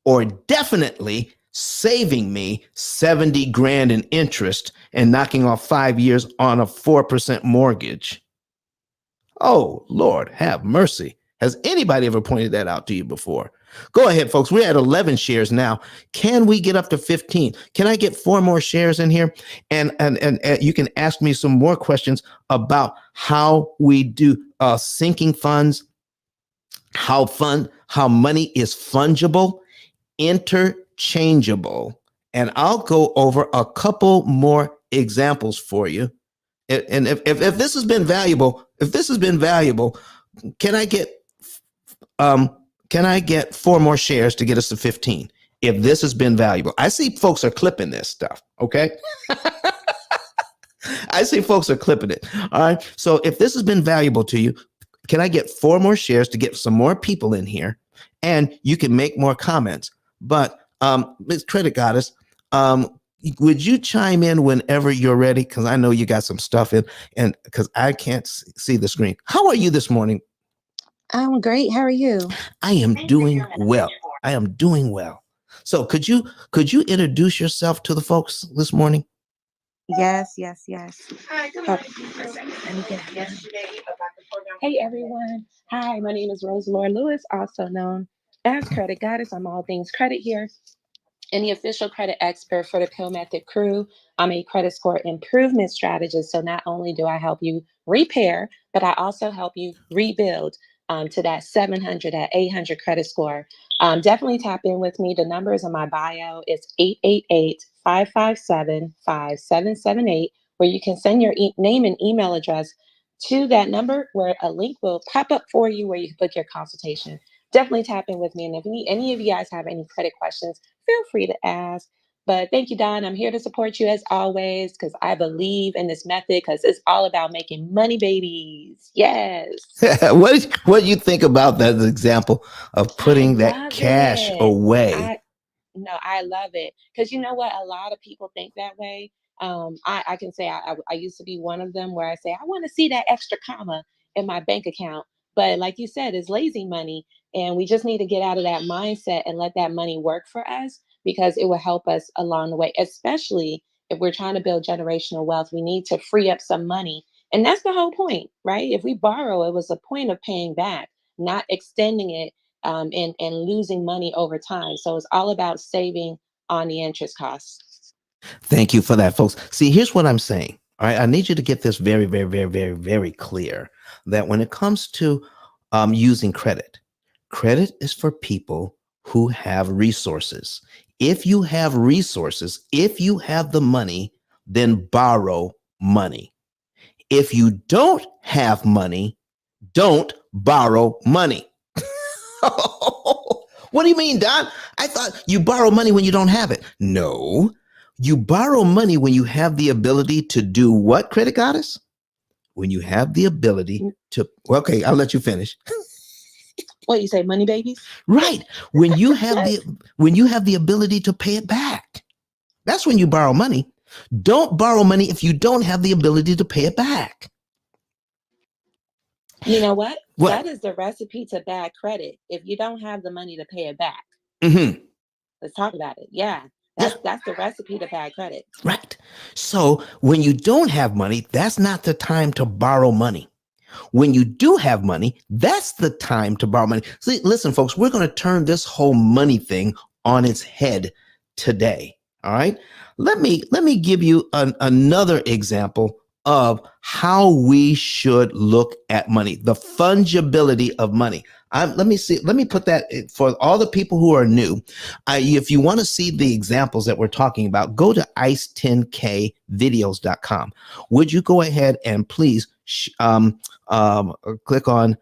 Speaker 1: or definitely saving me 70 grand in interest and knocking off 5 years on a 4% mortgage. Oh, Lord, have mercy. Has anybody ever pointed that out to you before? Go ahead, folks. We're at 11 shares now. Can we get up to 15? Can I get 4 more shares in here? And you can ask me some more questions about how we do sinking funds, how money is fungible, interchangeable. And I'll go over a couple more examples for you. And if this has been valuable, can I get 4 more shares to get us to 15? If this has been valuable, I see folks are clipping this stuff. Okay. I see folks are clipping it. All right. So if this has been valuable to you, can I get 4 more shares to get some more people in here? And you can make more comments. But Ms. Credit Goddess, would you chime in whenever you're ready? Because I know you got some stuff in, and because I can't see the screen. How are you this morning?
Speaker 4: I'm great. How are you?
Speaker 1: I am doing well. So could you introduce yourself to the folks this morning?
Speaker 4: Yes. Hi, good morning. Let me get Hey everyone. Hi, my name is Rose Laura Lewis, also known as Credit Goddess. I'm all things credit here and the official credit expert for the P.I.L.L Method crew. I'm a credit score improvement strategist. So not only do I help you repair, but I also help you rebuild to that 700, that 800 credit score. Definitely tap in with me. The number is in my bio. It's 888-557-5778, where you can send your name and email address to that number, where a link will pop up for you where you can book your consultation. Definitely tap in with me. And if any of you guys have any credit questions, feel free to ask. But thank you, Don. I'm here to support you as always because I believe in this method because it's all about making money babies. Yes.
Speaker 1: What do you think about that example of
Speaker 4: I
Speaker 1: putting that
Speaker 4: love
Speaker 1: cash
Speaker 4: it.
Speaker 1: away?
Speaker 4: No, I love it because you know what? A lot of people think that way. I can say I used to be one of them where I say I want to see that extra comma in my bank account, but like you said, it's lazy money, and we just need to get out of that mindset and let that money work for us because it will help us along the way. Especially if we're trying to build generational wealth, we need to free up some money, and that's the whole point, right? If we borrow, it was a point of paying back, not extending it and losing money over time. So it's all about saving on the interest costs.
Speaker 1: Thank you for that, folks. See, here's what I'm saying. All right, I need you to get this very, very, very, very, very clear that when it comes to using credit, credit is for people who have resources. If you have resources, if you have the money, then borrow money. If you don't have money, don't borrow money. What do you mean, Don? I thought you borrow money when you don't have it. No, you borrow money when you have the ability to do what, credit goddess? When you have the ability to, okay, I'll let you finish.
Speaker 4: What you say, money babies?
Speaker 1: Right. When you have the ability to pay it back. That's when you borrow money. Don't borrow money if you don't have the ability to pay it back.
Speaker 4: You know what?
Speaker 1: What?
Speaker 4: That is the recipe to bad credit. If you don't have the money to pay it back.
Speaker 1: Mm-hmm.
Speaker 4: Let's talk about it. Yeah. That's the recipe to bad credit.
Speaker 1: Right. So when you don't have money, that's not the time to borrow money. When you do have money, that's the time to borrow money. See, listen, folks, we're going to turn this whole money thing on its head today. All right. Let me give you another example of how we should look at money, the fungibility of money. Let me put that for all the people who are new. If you want to see the examples that we're talking about, go to ice10kvideos.com. Would you go ahead and please click on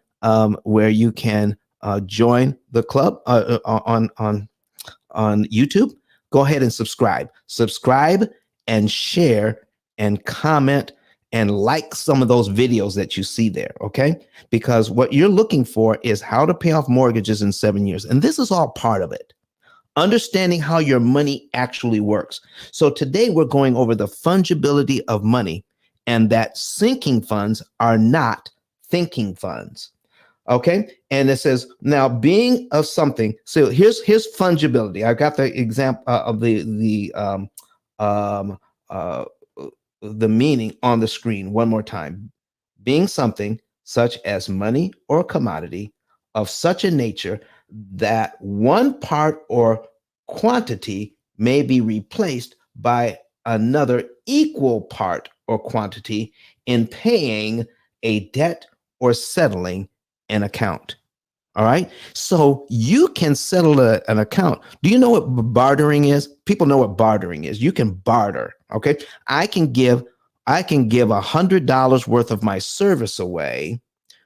Speaker 1: where you can join the club on YouTube. Go ahead and subscribe and share and comment and like some of those videos that you see there. Okay. Because what you're looking for is how to pay off mortgages in 7 years. And this is all part of it. Understanding how your money actually works. So today we're going over the fungibility of money and that sinking funds are not thinking funds. Okay. And it says now being of something. So here's fungibility. I got the example of the meaning on the screen one more time. Being something such as money or commodity of such a nature that one part or quantity may be replaced by another equal part or quantity in paying a debt or settling an account. All right. So you can settle an account. Do you know what bartering is? People know what bartering is. You can barter. Okay. I can give $100 worth of my service away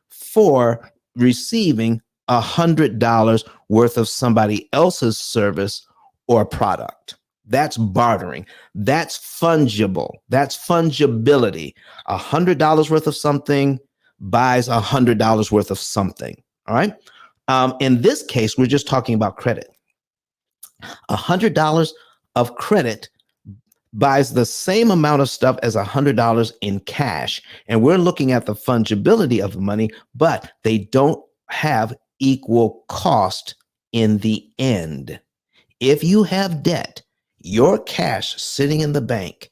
Speaker 1: for receiving $100 worth of somebody else's service or product. That's bartering. That's fungible. That's fungibility. $100 worth of something buys $100 worth of something. All right. In this case, we're just talking about credit. $100 of credit buys the same amount of stuff as $100 in cash. And we're looking at the fungibility of the money, but they don't have equal cost in the end. If you have debt, your cash sitting in the bank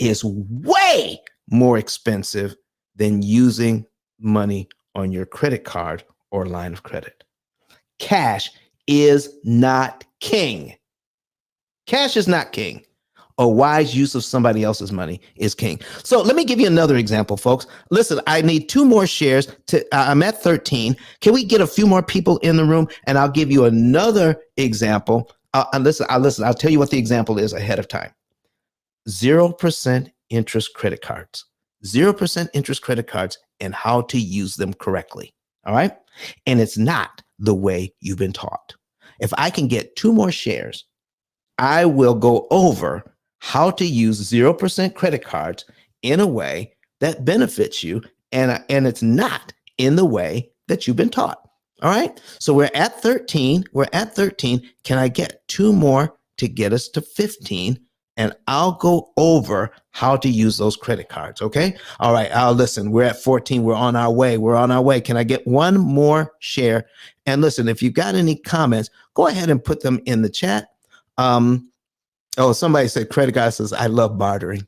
Speaker 1: is way more expensive than using money on your credit card or line of credit. Cash is not king. Cash is not king. A wise use of somebody else's money is king. So let me give you another example, folks. Listen, I need 2 more shares. I'm at 13. Can we get a few more people in the room? And I'll give you another example. Listen, I'll tell you what the example is ahead of time. 0% interest credit cards. 0% interest credit cards and how to use them correctly. All right. And it's not the way you've been taught. If I can get 2 more shares, I will go over how to use 0% credit cards in a way that benefits you, and it's not in the way that you've been taught. All right. So we're at 13. We're at 13. Can I get 2 more to get us to 15? And I'll go over how to use those credit cards. Okay. All right. Listen, we're at 14. We're on our way. We're on our way. Can I get 1 more share? And listen, if you've got any comments, go ahead and put them in the chat. Somebody said credit card says, I love bartering.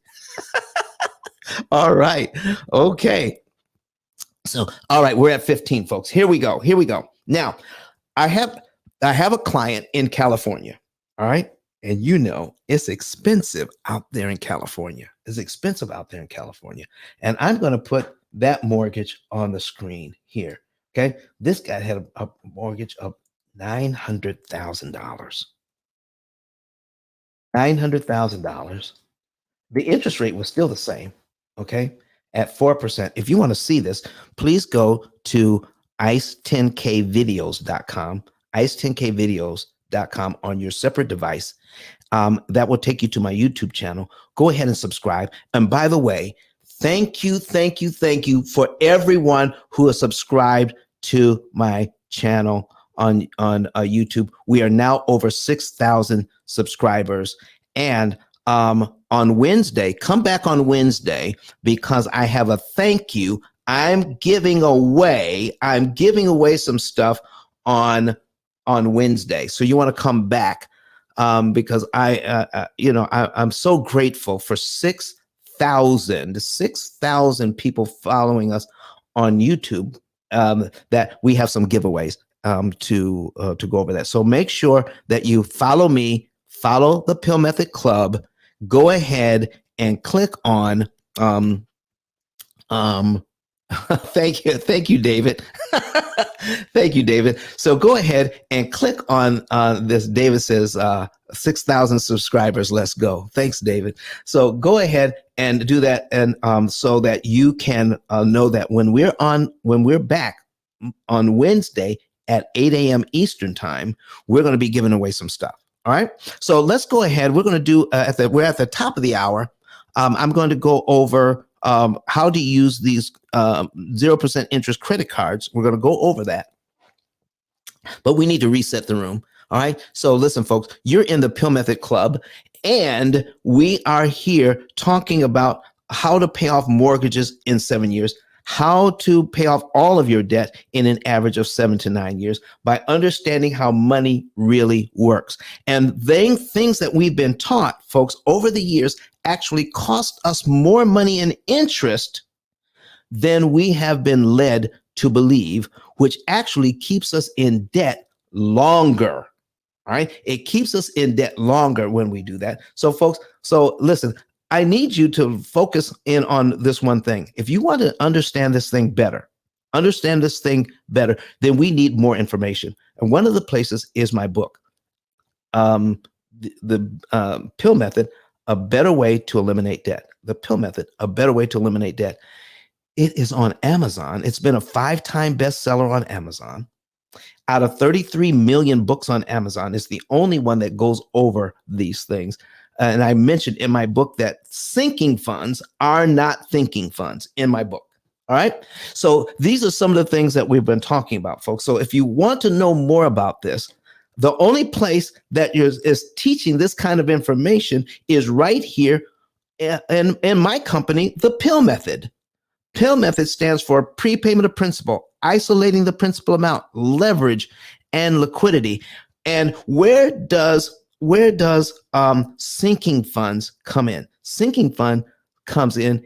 Speaker 1: All right. Okay. So, all right, we're at 15, folks. Here we go. Now, I have a client in California. All right. And it's expensive out there in California. And I'm going to put that mortgage on the screen here. Okay. This guy had a mortgage of $900,000. $900,000. The interest rate was still the same. Okay. At 4%. If you want to see this, please go to ice10kvideos.com, ice10kvideos.com on your separate device. That will take you to my YouTube channel. Go ahead and subscribe. And by the way, thank you for everyone who has subscribed to my channel on YouTube. We are now over 6,000 subscribers. And on Wednesday, come back on Wednesday, because I have a thank you. I'm giving away some stuff on Wednesday. So you want to come back, because I'm so grateful for 6,000 people following us on YouTube, that we have some giveaways to go over that. So make sure that you follow me, follow the P.I.L.L Method Club. Go ahead and click on thank you, David. Thank you, David. So go ahead and click on this. David says 6,000 subscribers. Let's go. Thanks, David. So go ahead and do that, and so that you can know that when we're back on Wednesday at 8 a.m. Eastern time, we're going to be giving away some stuff. All right. So let's go ahead. We're going to do we're at the top of the hour. I'm going to go over how to use these 0% interest credit cards. We're going to go over that, but we need to reset the room. All right. So listen, folks, you're in the P.I.L.L Method Club, and we are here talking about how to pay off mortgages in 7 years, how to pay off all of your debt in an average of 7 to 9 years by understanding how money really works. And things that we've been taught, folks, over the years actually cost us more money in interest than we have been led to believe, which actually keeps us in debt longer. All right. It keeps us in debt longer when we do that. So, folks, listen, I need you to focus in on this one thing. If you want to understand this thing better, then we need more information. And one of the places is my book, the P.I.L.L Method, A Better Way to Eliminate Debt. The P.I.L.L Method, A Better Way to Eliminate Debt. It is on Amazon. It's been a 5-time bestseller on Amazon. Out of 33 million books on Amazon, it's the only one that goes over these things. And I mentioned in my book that sinking funds are not thinking funds in my book. All right. So these are some of the things that we've been talking about, folks. So if you want to know more about this, the only place that is teaching this kind of information is right here in my company, the P.I.L.L Method. P.I.L.L Method stands for prepayment of principal, isolating the principal amount, leverage, and liquidity. And where does sinking funds come in? Sinking fund comes in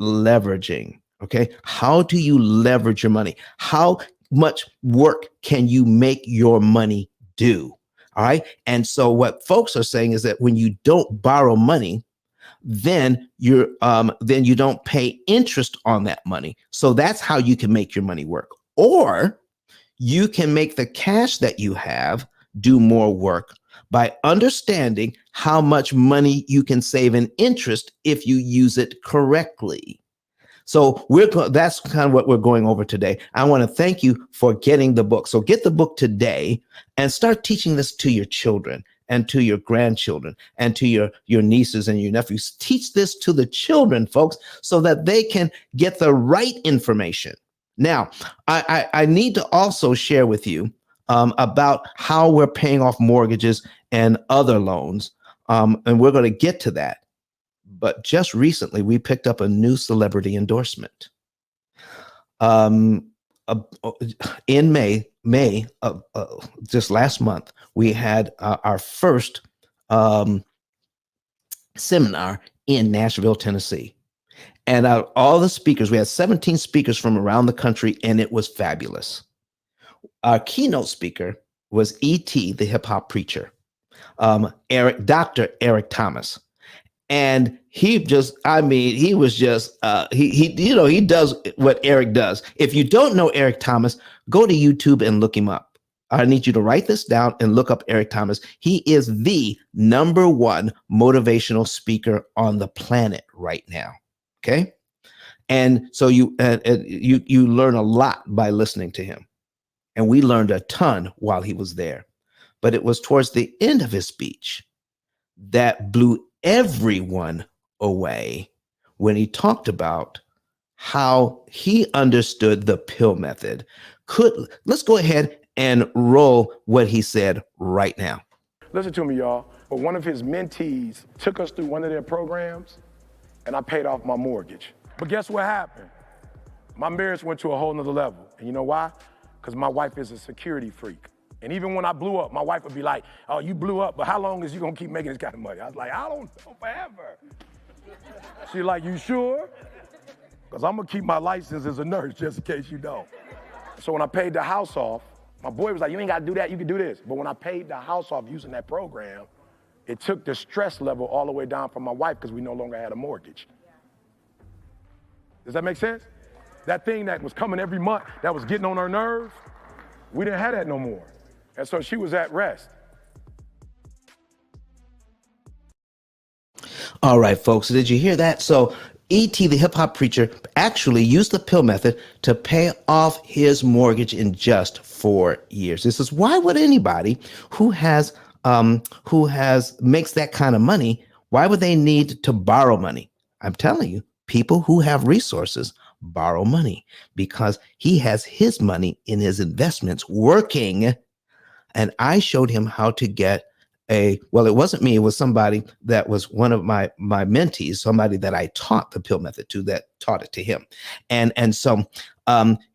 Speaker 1: leveraging. Okay. How do you leverage your money? How much work can you make your money do? All right. And so what folks are saying is that when you don't borrow money, then you don't pay interest on that money. So that's how you can make your money work. Or you can make the cash that you have do more work by understanding how much money you can save in interest if you use it correctly. So that's kind of what we're going over today. I want to thank you for getting the book. So get the book today and start teaching this to your children and to your grandchildren and to your nieces and your nephews. Teach this to the children, folks, so that they can get the right information. Now, I need to also share with you about how we're paying off mortgages and other loans. And we're going to get to that. But just recently, we picked up a new celebrity endorsement. In May of just last month, we had our first seminar in Nashville, Tennessee. And all the speakers, we had 17 speakers from around the country, and it was fabulous. Our keynote speaker was E.T., the hip hop preacher, Dr. Eric Thomas. And he was just, he does what Eric does. If you don't know Eric Thomas, go to YouTube and look him up. I need you to write this down and look up Eric Thomas. He is the #1 motivational speaker on the planet right now. Okay. And so you learn a lot by listening to him. And we learned a ton while he was there. But it was towards the end of his speech that blew everyone away when he talked about how he understood the P.I.L.L method. Let's go ahead and roll what he said right now.
Speaker 5: Listen to me, y'all. But one of his mentees took us through one of their programs, and I paid off my mortgage. But guess what happened? My marriage went to a whole nother level. And you know why? Because my wife is a security freak. And even when I blew up, my wife would be like, oh, you blew up, but how long is you gonna keep making this kind of money? I was like, I don't know, forever. She's like, you sure? Because I'm gonna keep my license as a nurse just in case you don't. So when I paid the house off, my boy was like, you ain't gotta do that, you can do this. But when I paid the house off using that program, it took the stress level all the way down from my wife because we no longer had a mortgage. Does that make sense? That thing that was coming every month, that was getting on her nerves, we didn't have that no more. And so she was at rest.
Speaker 1: All right, folks, did you hear that? So E.T., the hip hop preacher, actually used the P.I.L.L method to pay off his mortgage in just 4 years. This is why would anybody who makes that kind of money, why would they need to borrow money? I'm telling you, people who have resources borrow money because he has his money in his investments working. And I showed him how to get it wasn't me, it was somebody that was one of my mentees, somebody that I taught the P.I.L.L method to, that taught it to him. And so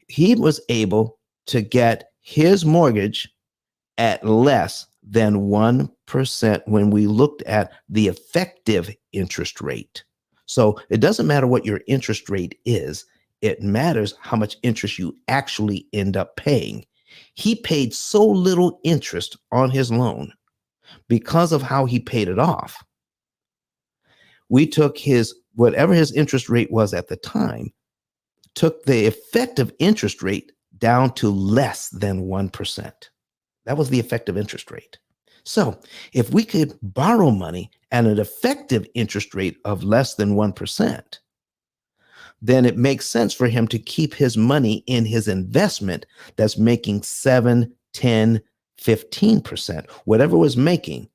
Speaker 1: he was able to get his mortgage at less than 1% when we looked at the effective interest rate. So it doesn't matter what your interest rate is, it matters how much interest you actually end up paying. He paid so little interest on his loan because of how he paid it off. We took whatever his interest rate was at the time, took the effective interest rate down to less than 1%. That was the effective interest rate. So if we could borrow money at an effective interest rate of less than 1%, then it makes sense for him to keep his money in his investment that's making 7, 10, 15%. Whatever it was making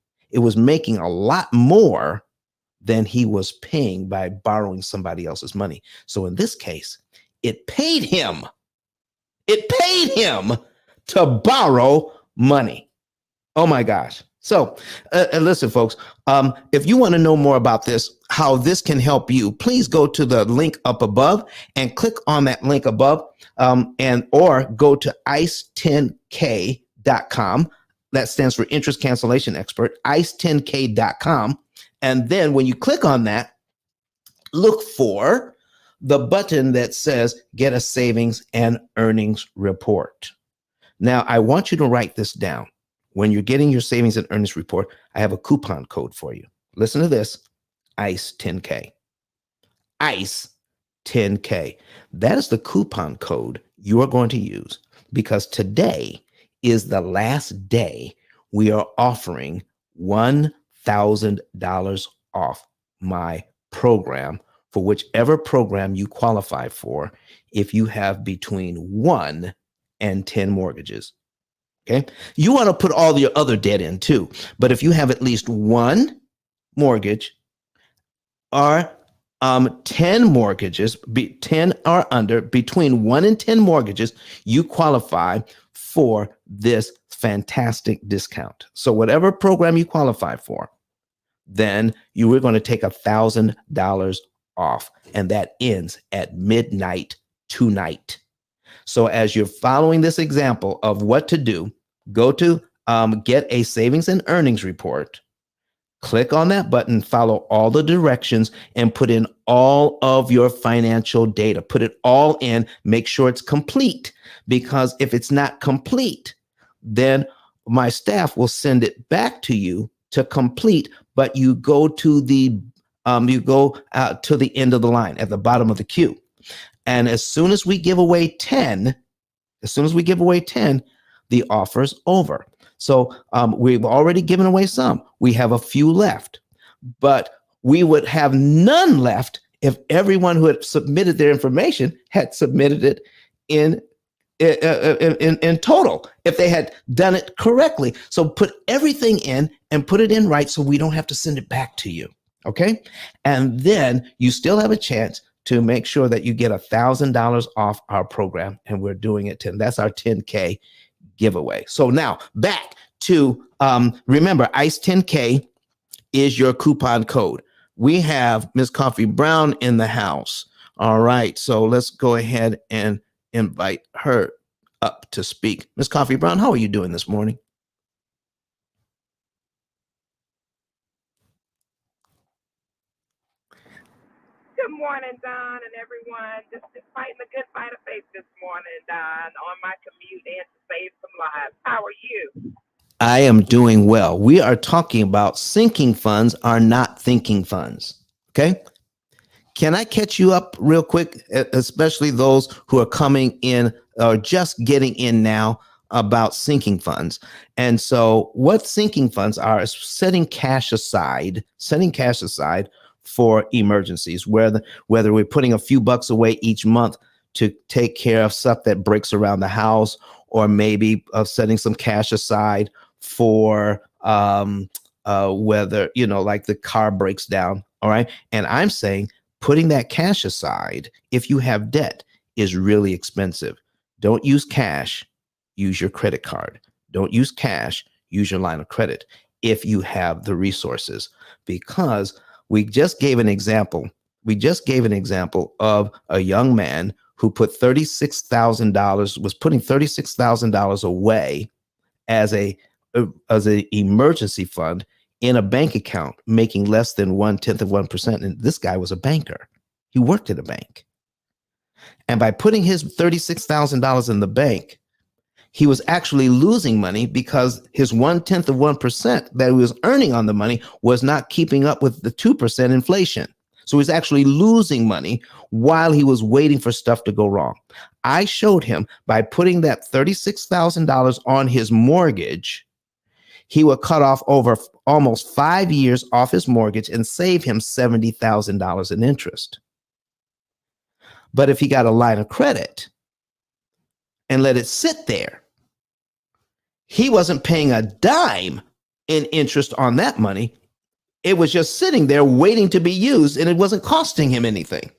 Speaker 1: a lot more than he was paying by borrowing somebody else's money. So in this case, it paid him to borrow money. Oh my gosh. So listen, folks, if you want to know more about this, how this can help you, please go to the link up above and click on that link above or go to ice10k.com. That stands for Interest Cancellation Expert, ice10k.com. And then when you click on that, look for the button that says Get a Savings and Earnings Report. Now, I want you to write this down. When you're getting your savings and earnings report, I have a coupon code for you. Listen to this, ICE10K. ICE10K. That is the coupon code you are going to use because today is the last day we are offering $1,000 off my program for whichever program you qualify for if you have between 1 and 10 mortgages. Okay. You want to put all your other debt in too. But if you have at least one mortgage or 10 mortgages, 10 or under, between 1 and 10 mortgages, you qualify for this fantastic discount. So whatever program you qualify for, then you were going to take $1,000 off, and that ends at midnight tonight. So as you're following this example of what to do, go to get a savings and earnings report. Click on that button, follow all the directions, and put in all of your financial data. Put it all in, make sure it's complete, because if it's not complete, then my staff will send it back to you to complete, but you go to the to the end of the line at the bottom of the queue. And as soon as we give away 10, the offer's over. So we've already given away some. We have a few left, but we would have none left if everyone who had submitted their information had submitted it in total, if they had done it correctly. So put everything in and put it in right so we don't have to send it back to you. Okay. And then you still have a chance to make sure that you get $1,000 off our program. And we're doing it 10. That's our 10K giveaway. So now back to remember, ICE 10K is your coupon code. We have Miss Coffee Brown in the house. All right. So let's go ahead and invite her up to speak. Miss Coffee Brown, how are you doing this morning?
Speaker 6: Good morning, Don, and everyone. Just fighting the good fight of faith this morning, Don, on my commute and to save some lives. How are you?
Speaker 1: I am doing well. We are talking about sinking funds are not thinking funds. Okay. Can I catch you up real quick, especially those who are coming in or just getting in now about sinking funds? And so what sinking funds are is setting cash aside for emergencies, whether we're putting a few bucks away each month to take care of stuff that breaks around the house, or maybe setting some cash aside for whether, like the car breaks down. All right. And I'm saying putting that cash aside, if you have debt, is really expensive. Don't use cash, use your credit card. Don't use cash, use your line of credit if you have the resources, because we just gave an example. We just gave an example of a young man who put was putting $36,000 away as an emergency fund in a bank account, making less than 0.1%. And this guy was a banker. He worked at a bank. And by putting his $36,000 in the bank, he was actually losing money because his 0.1% that he was earning on the money was not keeping up with the 2% inflation. So he's actually losing money while he was waiting for stuff to go wrong. I showed him by putting that $36,000 on his mortgage, he would cut off over almost 5 years off his mortgage and save him $70,000 in interest. But if he got a line of credit and let it sit there, he wasn't paying a dime in interest on that money. It was just sitting there waiting to be used, and it wasn't costing him anything.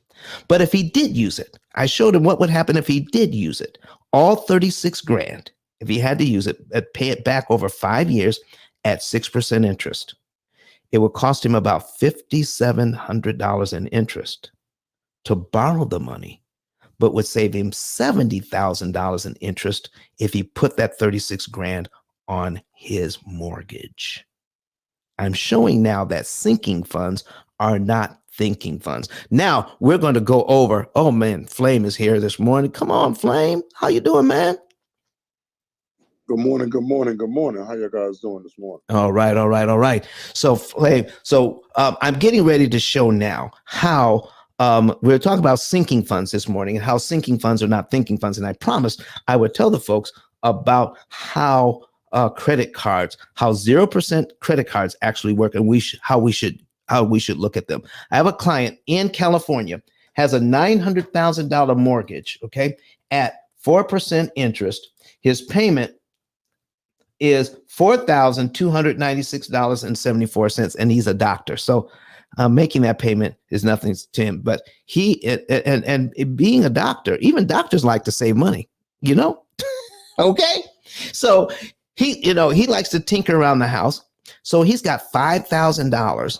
Speaker 1: But if he did use it, I showed him what would happen if he did use it. All 36 grand, if he had to use it, pay it back over 5 years at 6% interest. It would cost him about $5,700 in interest to borrow the money, but would save him $70,000 in interest if he put that 36 grand on his mortgage. I'm showing now that sinking funds are not thinking funds. Now we're going to go over. Oh man, Flame is here this morning. Come on, Flame. How you doing, man?
Speaker 2: Good morning, good morning, good morning. How you guys doing this morning?
Speaker 1: All right. So Flame, I'm getting ready to show now how we're talking about sinking funds this morning and how sinking funds are not thinking funds. And I promised I would tell the folks about how credit cards, how 0% credit cards actually work, and how we should look at them. I have a client in California, has a $900,000 mortgage, okay, at 4% interest. His payment is $4,296.74, and he's a doctor. So making that payment is nothing to him. But he and being a doctor, even doctors like to save money, you know? Okay. So he likes to tinker around the house. So he's got $5,000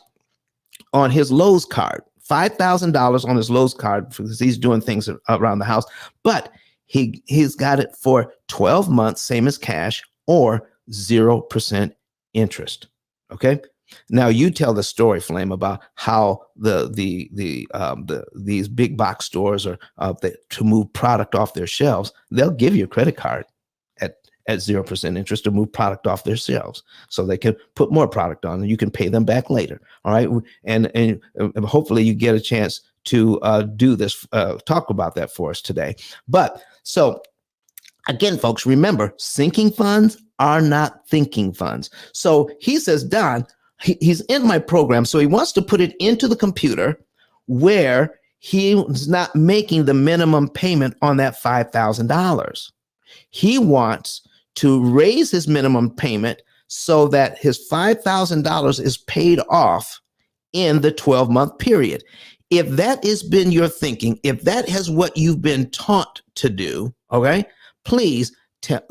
Speaker 1: on his Lowe's card. $5,000 on his Lowe's card because he's doing things around the house. But he's got it for 12 months, same as cash, or 0% interest. Okay. Now you tell the story, Flame, about how these big box stores are to move product off their shelves. They'll give you a credit card at 0% interest to move product off their shelves, so they can put more product on, and you can pay them back later. All right, and hopefully you get a chance to do this, talk about that for us today. But so again, folks, remember, sinking funds are not thinking funds. So he says, Don, he's in my program, so he wants to put it into the computer where he's not making the minimum payment on that $5,000. He wants to raise his minimum payment so that his $5,000 is paid off in the 12-month period. If that has been your thinking, if that has what you've been taught to do, okay, please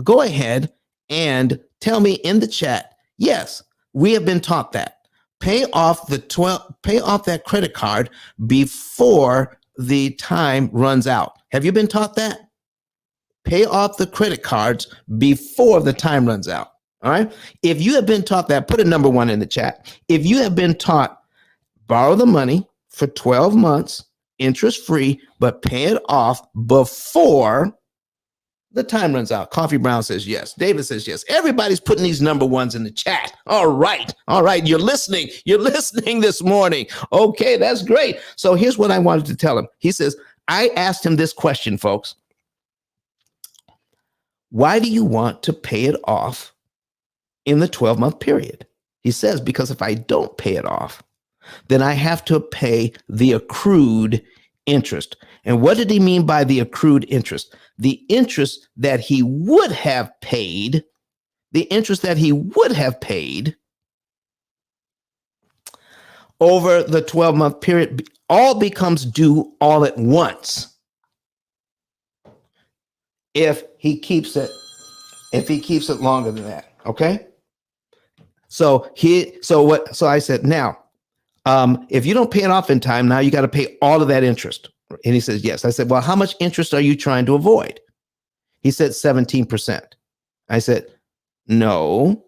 Speaker 1: go ahead and tell me in the chat, yes, we have been taught that. Pay off that credit card before the time runs out. Have you been taught that? Pay off the credit cards before the time runs out. All right. If you have been taught that, put a number 1 in the chat. If you have been taught, borrow the money for 12 months, interest free, but pay it off before the time runs out. Coffee Brown says yes. David says yes. Everybody's putting these number 1s in the chat. All right. All right. You're listening. You're listening this morning. Okay. That's great. So here's what I wanted to tell him. He says, I asked him this question, folks. Why do you want to pay it off in the 12-month period? He says, because if I don't pay it off, then I have to pay the accrued interest. And what did he mean by the accrued interest? The interest that he would have paid, over the 12-month period, all becomes due all at once. If he keeps it longer than that. Okay. So I said, now, if you don't pay it off in time, now you got to pay all of that interest. And he says, yes. I said, well, how much interest are you trying to avoid? He said 17%. I said, no.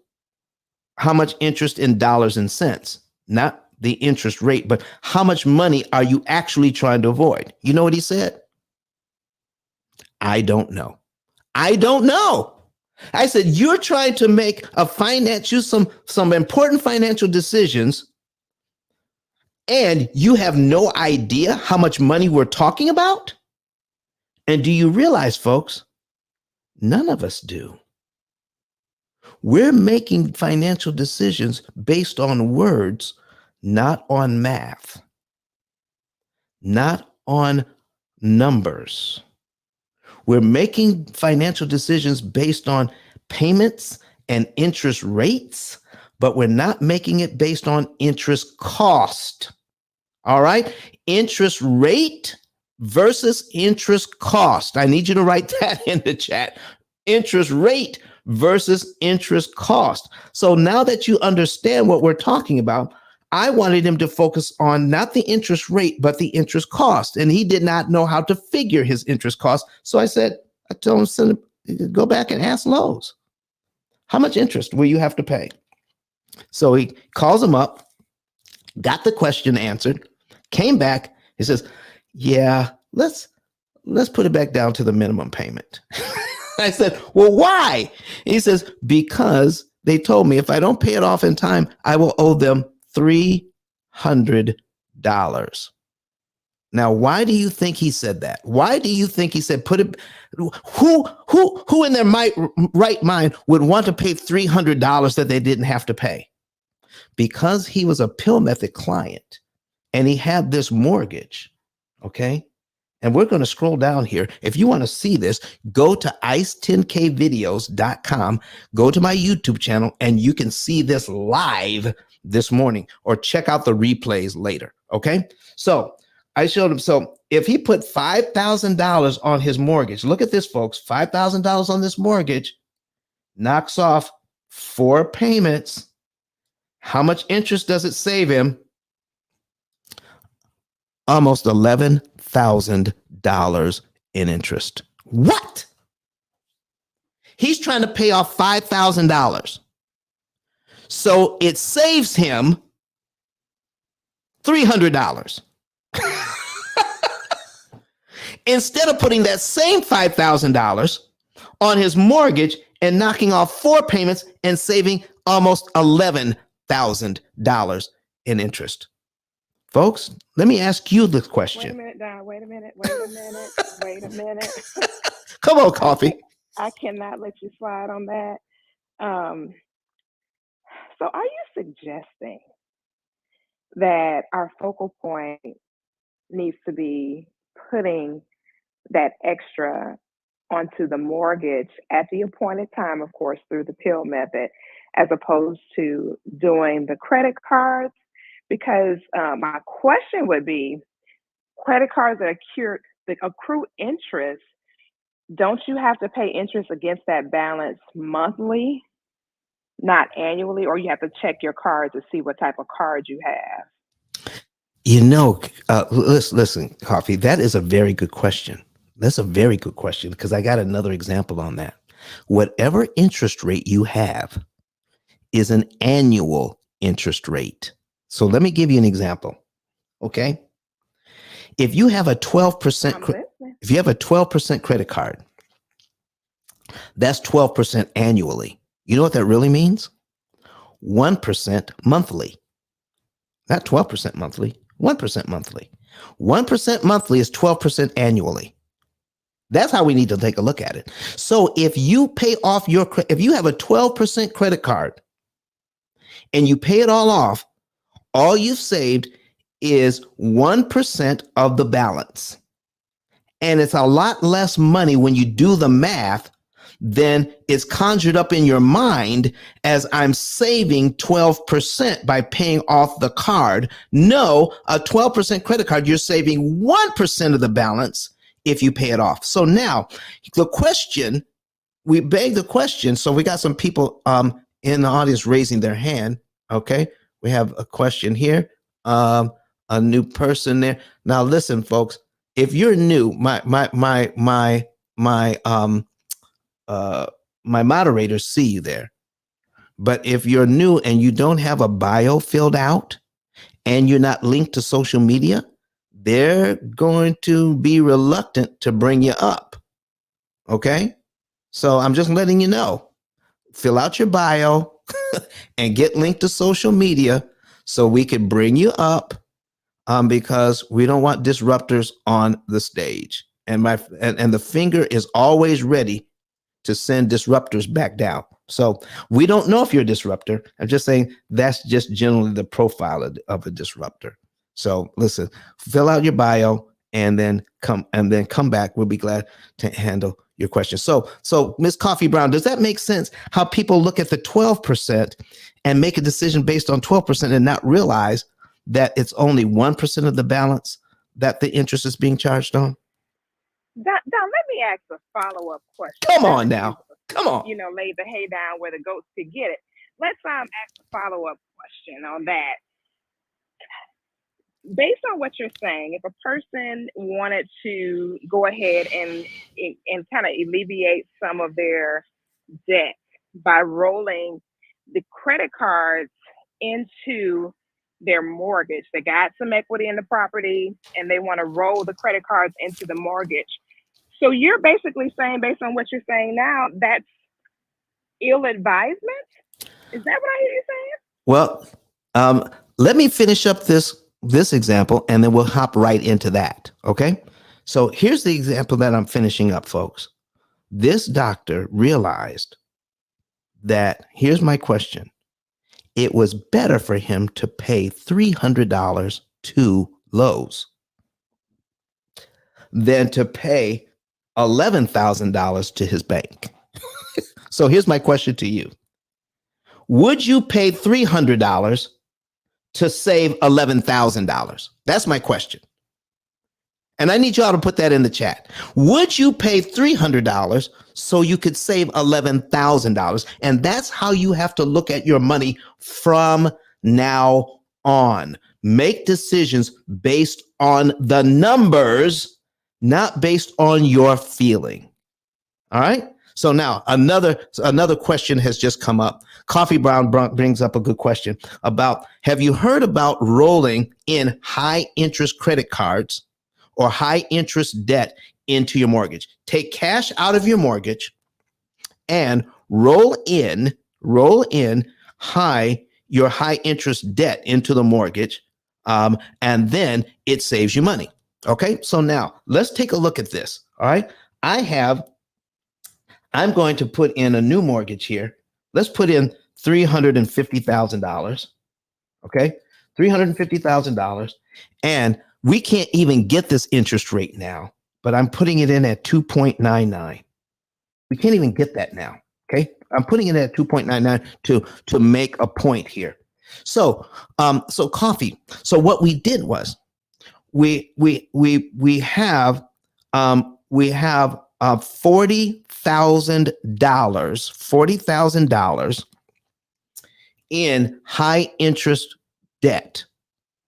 Speaker 1: How much interest in dollars and cents? Not the interest rate, but how much money are you actually trying to avoid? You know what he said? I don't know. I don't know. I said, you're trying to make some important financial decisions, and you have no idea how much money we're talking about? And do you realize, folks, none of us do. We're making financial decisions based on words, not on math, not on numbers. We're making financial decisions based on payments and interest rates, but we're not making it based on interest cost. All right? Interest rate versus interest cost. I need you to write that in the chat. Interest rate versus interest cost. So now that you understand what we're talking about, I wanted him to focus on not the interest rate, but the interest cost. And he did not know how to figure his interest cost. So I told him, go back and ask Lowe's. How much interest will you have to pay? So he calls him up, got the question answered, came back. He says, yeah, let's put it back down to the minimum payment. I said, well, why? He says, because they told me if I don't pay it off in time, I will owe them $300. Now, why do you think he said that? Why do you think he said, who in their right mind would want to pay $300 that they didn't have to pay? Because he was a P.I.L.L. Method client and he had this mortgage. Okay. And we're going to scroll down here. If you want to see this, go to ice10kvideos.com, go to my YouTube channel, and you can see this live this morning, or check out the replays later. Okay. So I showed him. So if he put $5,000 on his mortgage, look at this, folks, $5,000 on this mortgage, knocks off 4 payments. How much interest does it save him? Almost $11,000 in interest. What? He's trying to pay off $5,000. So it saves him $300. Instead of putting that same $5,000 on his mortgage and knocking off 4 payments and saving almost $11,000 in interest. Folks, let me ask you this question.
Speaker 6: Wait a minute, Don. Wait a minute.
Speaker 1: Come on, Coffee.
Speaker 6: I cannot let you slide on that. So are you suggesting that our focal point needs to be putting that extra onto the mortgage at the appointed time, of course, through the P.I.L.L method, as opposed to doing the credit cards? Because my question would be, credit cards that accrue interest, don't you have to pay interest against that balance monthly, not annually, or you have to check your card to see what type of card you have?
Speaker 1: You know, listen, Coffee, that is a very good question. That's a very good question, because I got another example on that. Whatever interest rate you have is an annual interest rate. So let me give you an example. Okay. If you have a 12% credit card, that's 12% annually. You know what that really means? 1% monthly. Not 12% monthly, 1% monthly. 1% monthly is 12% annually. That's how we need to take a look at it. So if you pay off if you have a 12% credit card and you pay it all off, all you've saved is 1% of the balance. And it's a lot less money when you do the math than it's conjured up in your mind as I'm saving 12% by paying off the card. No, a 12% credit card, you're saving 1% of the balance if you pay it off. So now we beg the question. So we got some people in the audience raising their hand. Okay. We have a question here. A new person there. Now listen, folks, if you're new, my moderators see you there. But if you're new and you don't have a bio filled out and you're not linked to social media, they're going to be reluctant to bring you up. Okay? So I'm just letting you know. Fill out your bio and get linked to social media so we can bring you up, because we don't want disruptors on the stage. And the finger is always ready to send disruptors back down. So we don't know if you're a disruptor. I'm just saying that's just generally the profile of a disruptor. So listen, fill out your bio and then come back. We'll be glad to handle your question. So Ms. Coffee Brown, does that make sense? How people look at the 12% and make a decision based on 12% and not realize that it's only 1% of the balance that the interest is being charged on?
Speaker 6: Don, let me ask a follow-up question.
Speaker 1: Come on now. Come on.
Speaker 6: Lay the hay down where the goats could get it. Let's ask a follow-up question on that. Based on what you're saying, if a person wanted to go ahead and kind of alleviate some of their debt by rolling the credit cards into their mortgage, they got some equity in the property and they want to roll the credit cards into the mortgage. So you're basically saying, based on what you're saying now, that's ill-advisement? Is that what I hear you saying?
Speaker 1: Well, let me finish up this example and then we'll hop right into that. Okay. So here's the example that I'm finishing up, folks. This doctor realized that, here's my question. It was better for him to pay $300 to Lowe's than to pay $11,000 to his bank. So here's my question to you. Would you pay $300 to save $11,000? That's my question. And I need y'all to put that in the chat. Would you pay $300 so you could save $11,000? And that's how you have to look at your money from now on. Make decisions based on the numbers, not based on your feeling. All right? So now another question has just come up. Coffee Brown brings up a good question about, have you heard about rolling in high interest credit cards or high interest debt into your mortgage? Take cash out of your mortgage and roll in your high interest debt into the mortgage, and then it saves you money. Okay, so now let's take a look at this. All right, I'm going to put in a new mortgage here. Let's put in $350,000. Okay, $350,000, and we can't even get this interest rate now, but I'm putting it in at 2.99. We can't even get that now. Okay, I'm putting it at 2.99 to make a point here. So, Coffee. So what we did was we have $40,000 in high interest debt.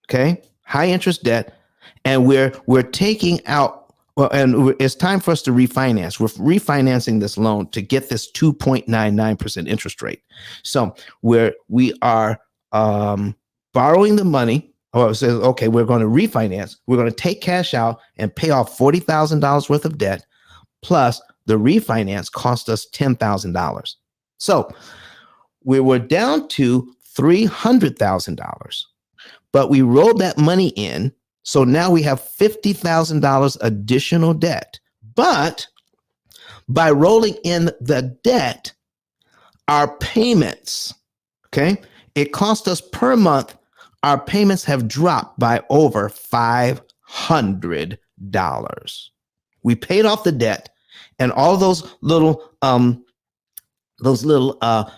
Speaker 1: Okay, high interest debt, and we're taking out. Well, and it's time for us to refinance. We're refinancing this loan to get this 2.99% interest rate. So we are borrowing the money. Or it says, okay, we're going to refinance. We're going to take cash out and pay off $40,000 worth of debt, plus the refinance cost us $10,000. So we were down to $300,000, but we rolled that money in. So now we have $50,000 additional debt. But by rolling in the debt, our payments, okay, it cost us per month, our payments have dropped by over $500. We paid off the debt, and all those little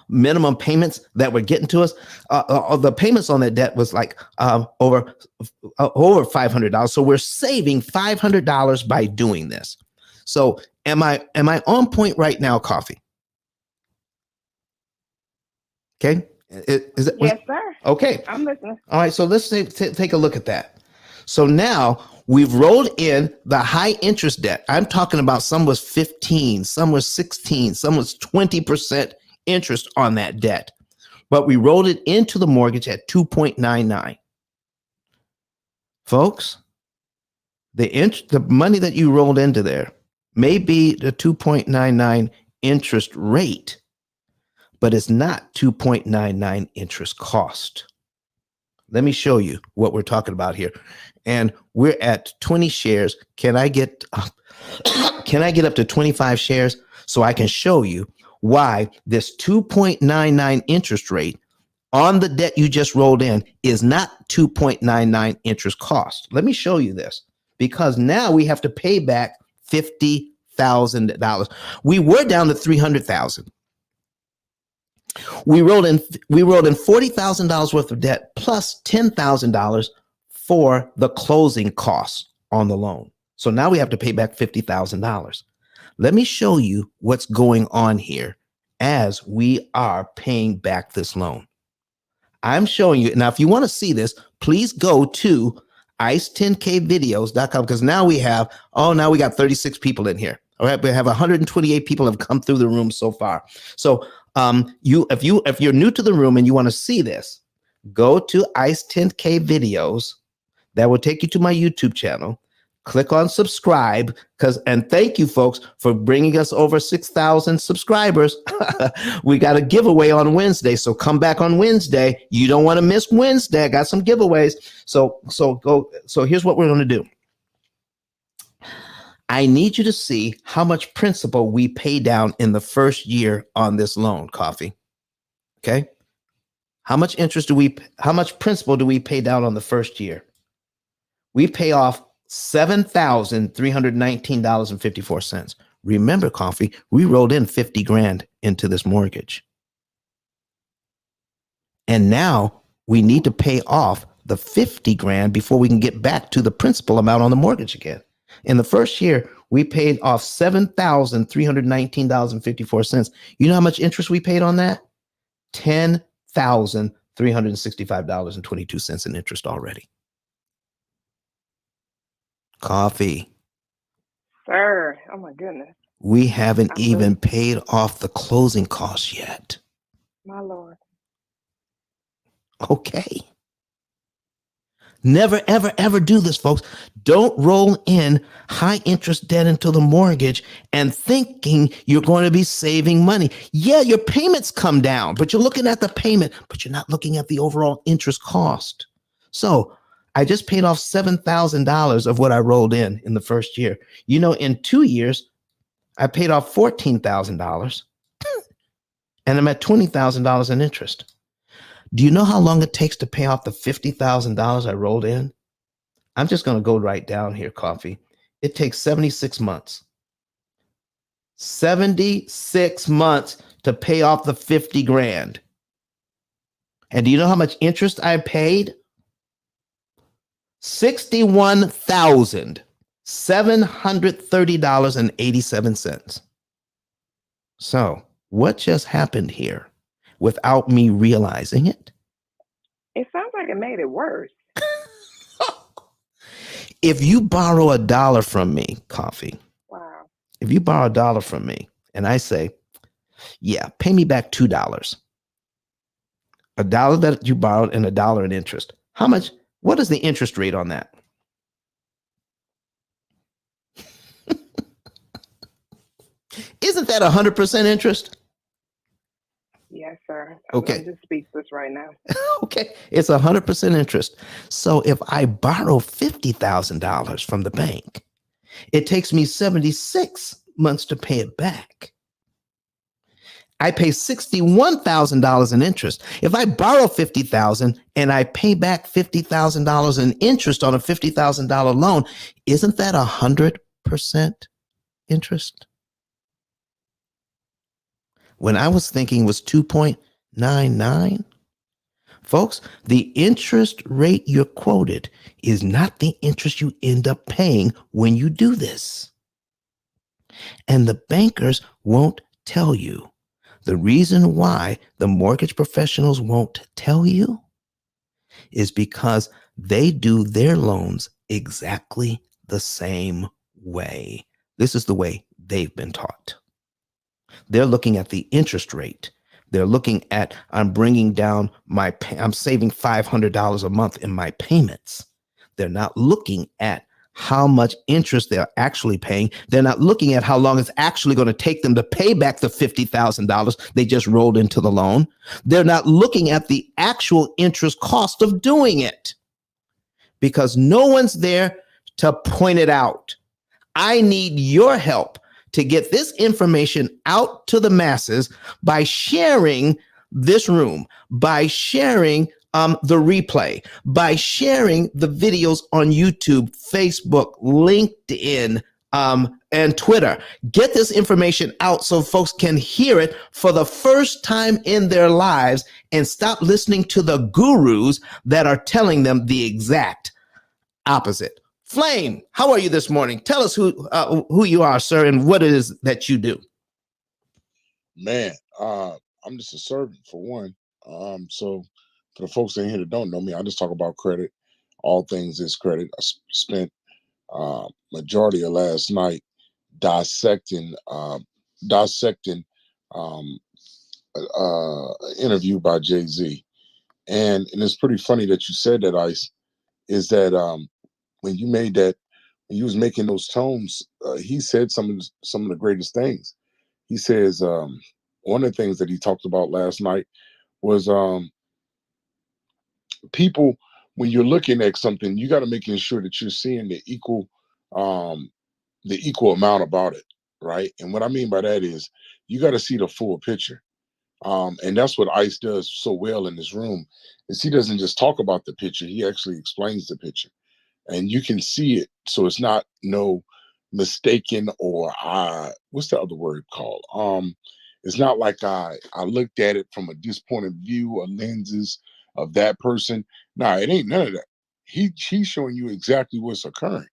Speaker 1: minimum payments that were getting to us, the payments on that debt was like over $500. So we're saving $500 by doing this. So am I on point right now, Coffee? Okay.
Speaker 6: Yes, sir.
Speaker 1: Okay.
Speaker 6: I'm listening.
Speaker 1: All right. So let's take a look at that. So now we've rolled in the high interest debt. I'm talking about some was 15, some was 16, some was 20% interest on that debt. But we rolled it into the mortgage at 2.99. Folks, the money that you rolled into there may be the 2.99 interest rate, but it's not 2.99 interest cost. Let me show you what we're talking about here. And we're at 20 shares. Can I get up to 25 shares so I can show you why this 2.99 interest rate on the debt you just rolled in is not 2.99 interest cost? Let me show you this, because now we have to pay back $50,000. We were down to $300,000. We rolled in $40,000 worth of debt plus $10,000 for the closing costs on the loan. So now we have to pay back $50,000. Let me show you what's going on here as we are paying back this loan. I'm showing you. Now, if you want to see this, please go to ice10kvideos.com, because now we got 36 people in here. All right, we have 128 people have come through the room so far. So if you're new to the room and you want to see this, go to ice10k videos. That will take you to my YouTube channel. Click on subscribe, and thank you folks for bringing us over 6,000 subscribers. We got a giveaway on Wednesday, so come back on Wednesday. You don't want to miss Wednesday. I got some giveaways. So here's what we're going to do. I need you to see how much principal we pay down in the first year on this loan, Coffee. Okay? How much principal do we pay down on the first year? We pay off $7,319.54. Remember, Coffee, we rolled in 50 grand into this mortgage. And now we need to pay off the 50 grand before we can get back to the principal amount on the mortgage again. In the first year, we paid off $7,319.54. You know how much interest we paid on that? $10,365.22 in interest already. Coffee.
Speaker 6: Sir, oh my goodness.
Speaker 1: We haven't even paid off the closing costs yet.
Speaker 6: My Lord.
Speaker 1: Okay. Never, ever, ever do this, folks. Don't roll in high interest debt into the mortgage and thinking you're going to be saving money. Yeah, your payments come down, but you're looking at the payment, but you're not looking at the overall interest cost. So I just paid off $7,000 of what I rolled in the first year. You know, in 2 years, I paid off $14,000 and I'm at $20,000 in interest. Do you know how long it takes to pay off the $50,000 I rolled in? I'm just going to go right down here, Coffee. It takes 76 months. 76 months to pay off the 50 grand. And do you know how much interest I paid? $61,730.87. So, what just happened here? Without me realizing it?
Speaker 6: It sounds like it made it worse.
Speaker 1: If you borrow $1 from me, Coffee. Wow. If you borrow $1 from me and I say, yeah, pay me back $2. $1 that you borrowed and $1 in interest. How much? What is the interest rate on that? Isn't that 100% interest?
Speaker 6: Yes, sir.
Speaker 1: Okay.
Speaker 6: I'm just speechless right now.
Speaker 1: Okay. It's 100% interest. So if I borrow $50,000 from the bank, it takes me 76 months to pay it back. I pay $61,000 in interest. If I borrow $50,000 and I pay back $50,000 in interest on a $50,000 loan, isn't that 100% interest? When I was thinking it was 2.99, folks, the interest rate you're quoted is not the interest you end up paying when you do this. And the bankers won't tell you. The reason why the mortgage professionals won't tell you is because they do their loans exactly the same way. This is the way they've been taught. They're looking at the interest rate. They're looking at, I'm saving $500 a month in my payments. They're not looking at how much interest they're actually paying. They're not looking at how long it's actually going to take them to pay back the $50,000 they just rolled into the loan. They're not looking at the actual interest cost of doing it because no one's there to point it out. I need your help to get this information out to the masses by sharing this room, by sharing the replay, by sharing the videos on YouTube, Facebook, LinkedIn, and Twitter. Get this information out so folks can hear it for the first time in their lives and stop listening to the gurus that are telling them the exact opposite. Flame, how are you this morning? Tell us who you are, sir, and what it is that you do.
Speaker 7: Man, I'm just a servant for one. So for the folks in here that don't know me, I just talk about credit. All things is credit. I spent majority of last night dissecting interview by Jay-Z. And it's pretty funny that you said that, Ice, is that when you was making those tones, he said some of the greatest things. He says one of the things that he talked about last night was people, when you're looking at something, you got to make sure that you're seeing the equal amount about it, right? And what I mean by that is you got to see the full picture. And that's what Ice does so well in this room, is he doesn't just talk about the picture, he actually explains the picture. and you can see it. So it's not no mistaken or what's the other word called? It's not like I looked at it from a disappointed view or lenses of that person. Nah, it ain't none of that. He's showing you exactly what's occurring.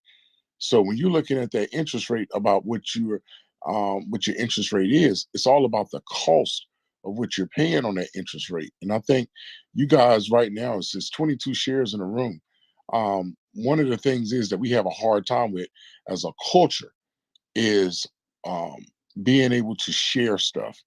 Speaker 7: So when you're looking at that interest rate about what your interest rate is, it's all about the cost of what you're paying on that interest rate. And I think you guys right now, it's just 22 shares in a room. One of the things is that we have a hard time with as a culture is um, being able to share stuff,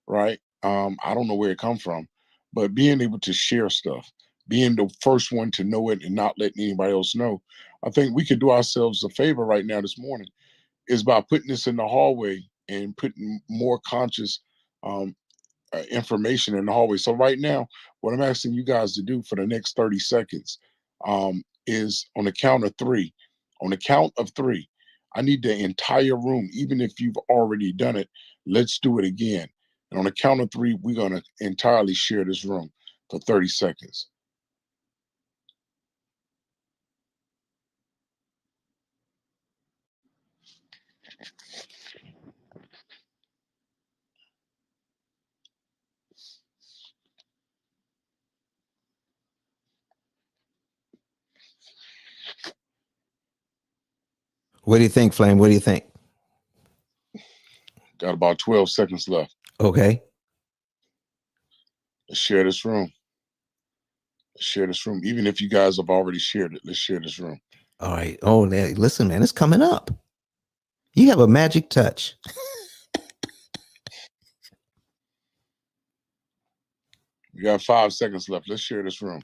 Speaker 7: right? I don't know where it come from, but being able to share stuff, being the first one to know it and not letting anybody else know. I think we could do ourselves a favor right now this morning is by putting this in the hallway and putting more conscious um, information in the hallway. So right now, what I'm asking you guys to do for the next 30 seconds is on the count of three. On the count of three, I need the entire room, even if you've already done it, let's do it again. And on the count of three, we're going to entirely share this room for 30 seconds.
Speaker 1: What do you think, Flame? What do you think?
Speaker 7: Got about 12 seconds left.
Speaker 1: Okay.
Speaker 7: Let's share this room. Let's share this room. Even if you guys have already shared it, let's share this room.
Speaker 1: All right. Oh, listen, man, it's coming up. You have a magic touch.
Speaker 7: We got 5 seconds left. Let's share this room.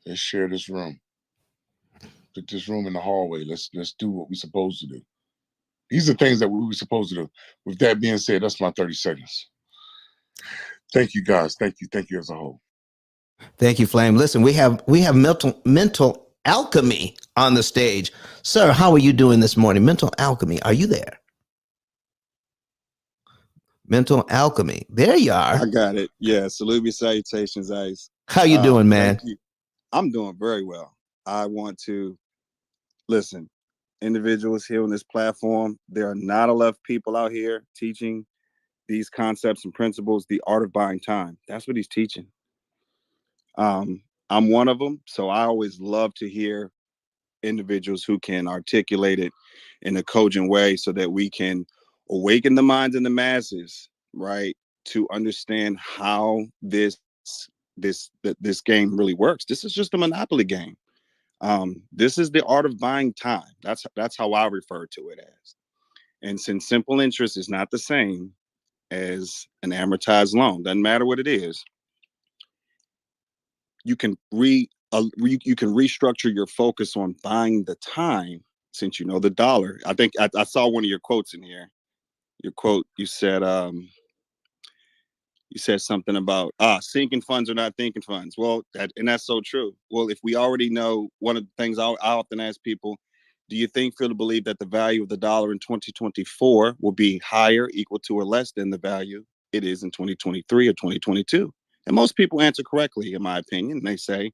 Speaker 7: Let's share this room. Put this room in the hallway. Let's do what we're supposed to do. These are things that we were supposed to do. With that being said, that's my 30 seconds. Thank you, guys. Thank you as a whole.
Speaker 1: Thank you, Flame. Listen, we have mental alchemy on the stage. Sir, how are you doing this morning? Mental alchemy, are you there? Mental alchemy. There you are.
Speaker 8: I got it. Yeah. Salute, salutations, Ice.
Speaker 1: How you doing, man?
Speaker 8: Thank you. I'm doing very well. I want to listen. Individuals here on this platform, there are not enough people out here teaching these concepts and principles, the art of buying time. That's what he's teaching. I'm one of them. So I always love to hear individuals who can articulate it in a cogent way so that we can awaken the minds and the masses, right, to understand how this game really works. This is just a monopoly game. This is the art of buying time. That's how I refer to it as. And since simple interest is not the same as an amortized loan, doesn't matter what it is, you can you can restructure your focus on buying the time since you know the dollar. I think I saw one of your quotes in here. Your quote, you said something about sinking funds are not thinking funds. Well, that's so true. Well, if we already know, one of the things I often ask people, do you feel to believe that the value of the dollar in 2024 will be higher, equal to, or less than the value it is in 2023 or 2022? And most people answer correctly, in my opinion. They say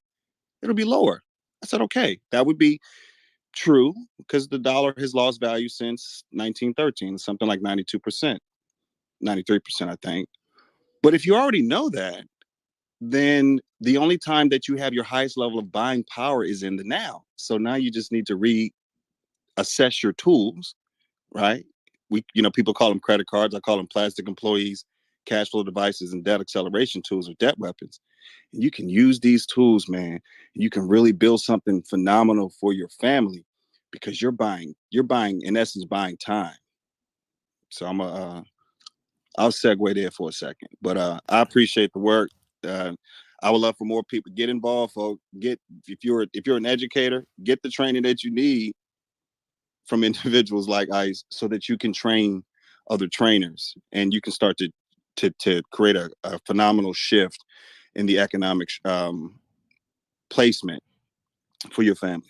Speaker 8: it'll be lower. I said, okay, that would be true because the dollar has lost value since 1913, something like 92%, 93%, I think. But if you already know that, then the only time that you have your highest level of buying power is in the now. So now you just need to reassess your tools, right? People call them credit cards. I call them plastic employees, cash flow devices, and debt acceleration tools or debt weapons. And you can use these tools, man. And you can really build something phenomenal for your family because you're buying, in essence, buying time. So I'll segue there for a second, but I appreciate the work. I would love for more people to get involved. Folks, if you're an educator, get the training that you need from individuals like ICE, so that you can train other trainers, and you can start to create a phenomenal shift in the economic placement for your family.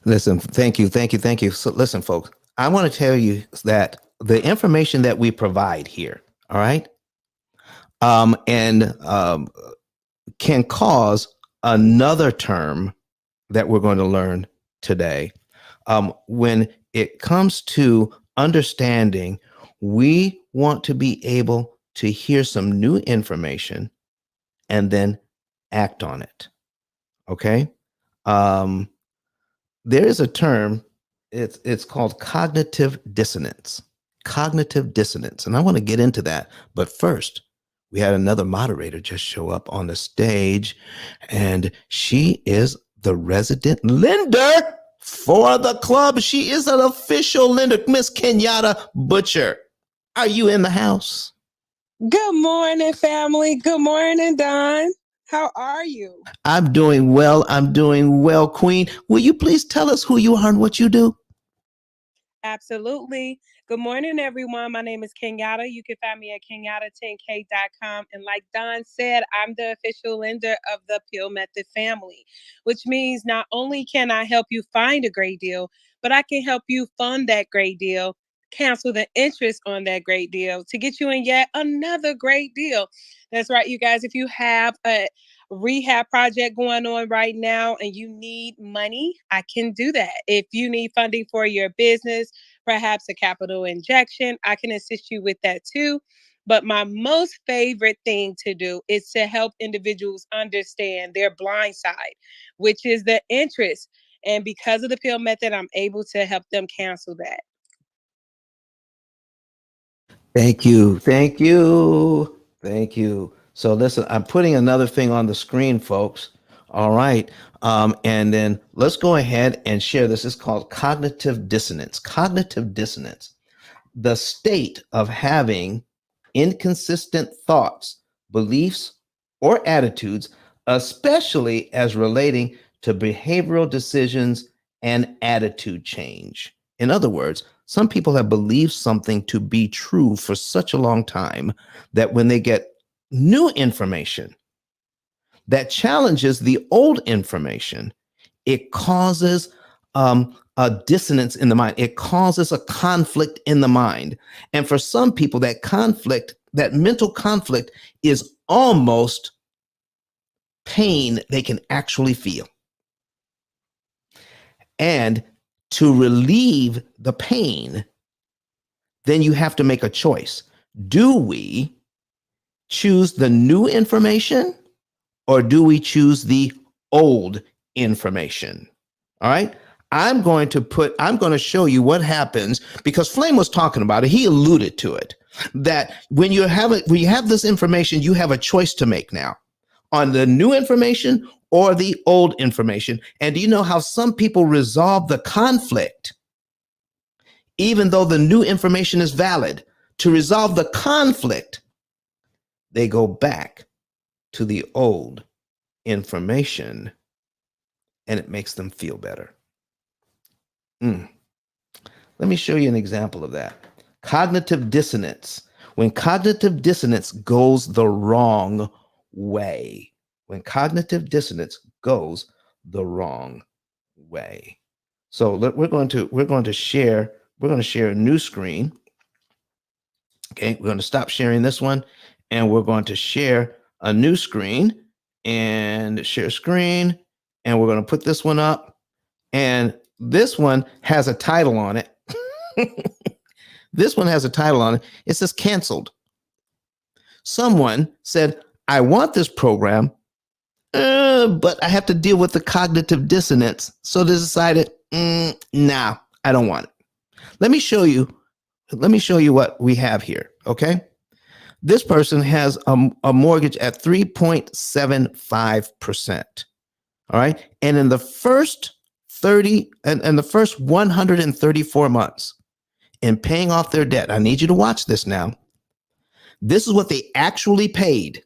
Speaker 1: Listen, thank you. So listen, folks, I want to tell you that the information that we provide here, all right, and can cause another term that we're going to learn today. When it comes to understanding, we want to be able to hear some new information and then act on it. Okay. Um, there is a term, it's called cognitive dissonance. Cognitive dissonance. And I want to get into that. But first, we had another moderator just show up on the stage, and she is the resident lender for the club. She is an official lender, Miss Kenyatta Butcher. Are you in the house?
Speaker 9: Good morning, family. Good morning, Don. How are you?
Speaker 1: I'm doing well. I'm doing well, Queen. Will you please tell us who you are and what you do?
Speaker 9: Absolutely. Good morning, everyone. My name is Kenyatta. You can find me at kenyatta10k.com. And like Don said, I'm the official lender of the P.I.L.L Method family, which means not only can I help you find a great deal, but I can help you fund that great deal, cancel the interest on that great deal to get you in yet another great deal. That's right, you guys. If you have a rehab project going on right now and you need money, I can do that. If you need funding for your business, perhaps a capital injection, I can assist you with that too. But my most favorite thing to do is to help individuals understand their blind side, which is the interest. And because of the P.I.L.L method, I'm able to help them cancel that.
Speaker 1: Thank you. Thank you. Thank you. So listen, I'm putting another thing on the screen, folks. All right. And then let's go ahead and share this. It's called cognitive dissonance. Cognitive dissonance. The state of having inconsistent thoughts, beliefs, or attitudes, especially as relating to behavioral decisions and attitude change. In other words, some people have believed something to be true for such a long time that when they get new information that challenges the old information, it causes a dissonance in the mind. It causes a conflict in the mind. And for some people, that conflict, that mental conflict, is almost pain they can actually feel. And to relieve the pain, then you have to make a choice. Do we choose the new information or do we choose the old information? All right. I'm going to show you what happens because Flame was talking about it. He alluded to it, that when you have this information, you have a choice to make now on the new information or the old information. And do you know how some people resolve the conflict, even though the new information is valid? To resolve the conflict, they go back to the old information and it makes them feel better. Let me show you an example of that. Cognitive dissonance. When cognitive dissonance goes the wrong way. When cognitive dissonance goes the wrong way. So we're going to share a new screen. Okay, we're going to stop sharing this one and we're going to share a new screen and share screen, and we're going to put this one up, and this one has a title on it. This one has a title on it. It says canceled. Someone said, I want this program, but I have to deal with the cognitive dissonance. So they decided, nah, I don't want it. Let me show you what we have here. Okay. This person has a mortgage at 3.75%. All right. And in the first 134 months in paying off their debt, I need you to watch this now. This is what they actually paid.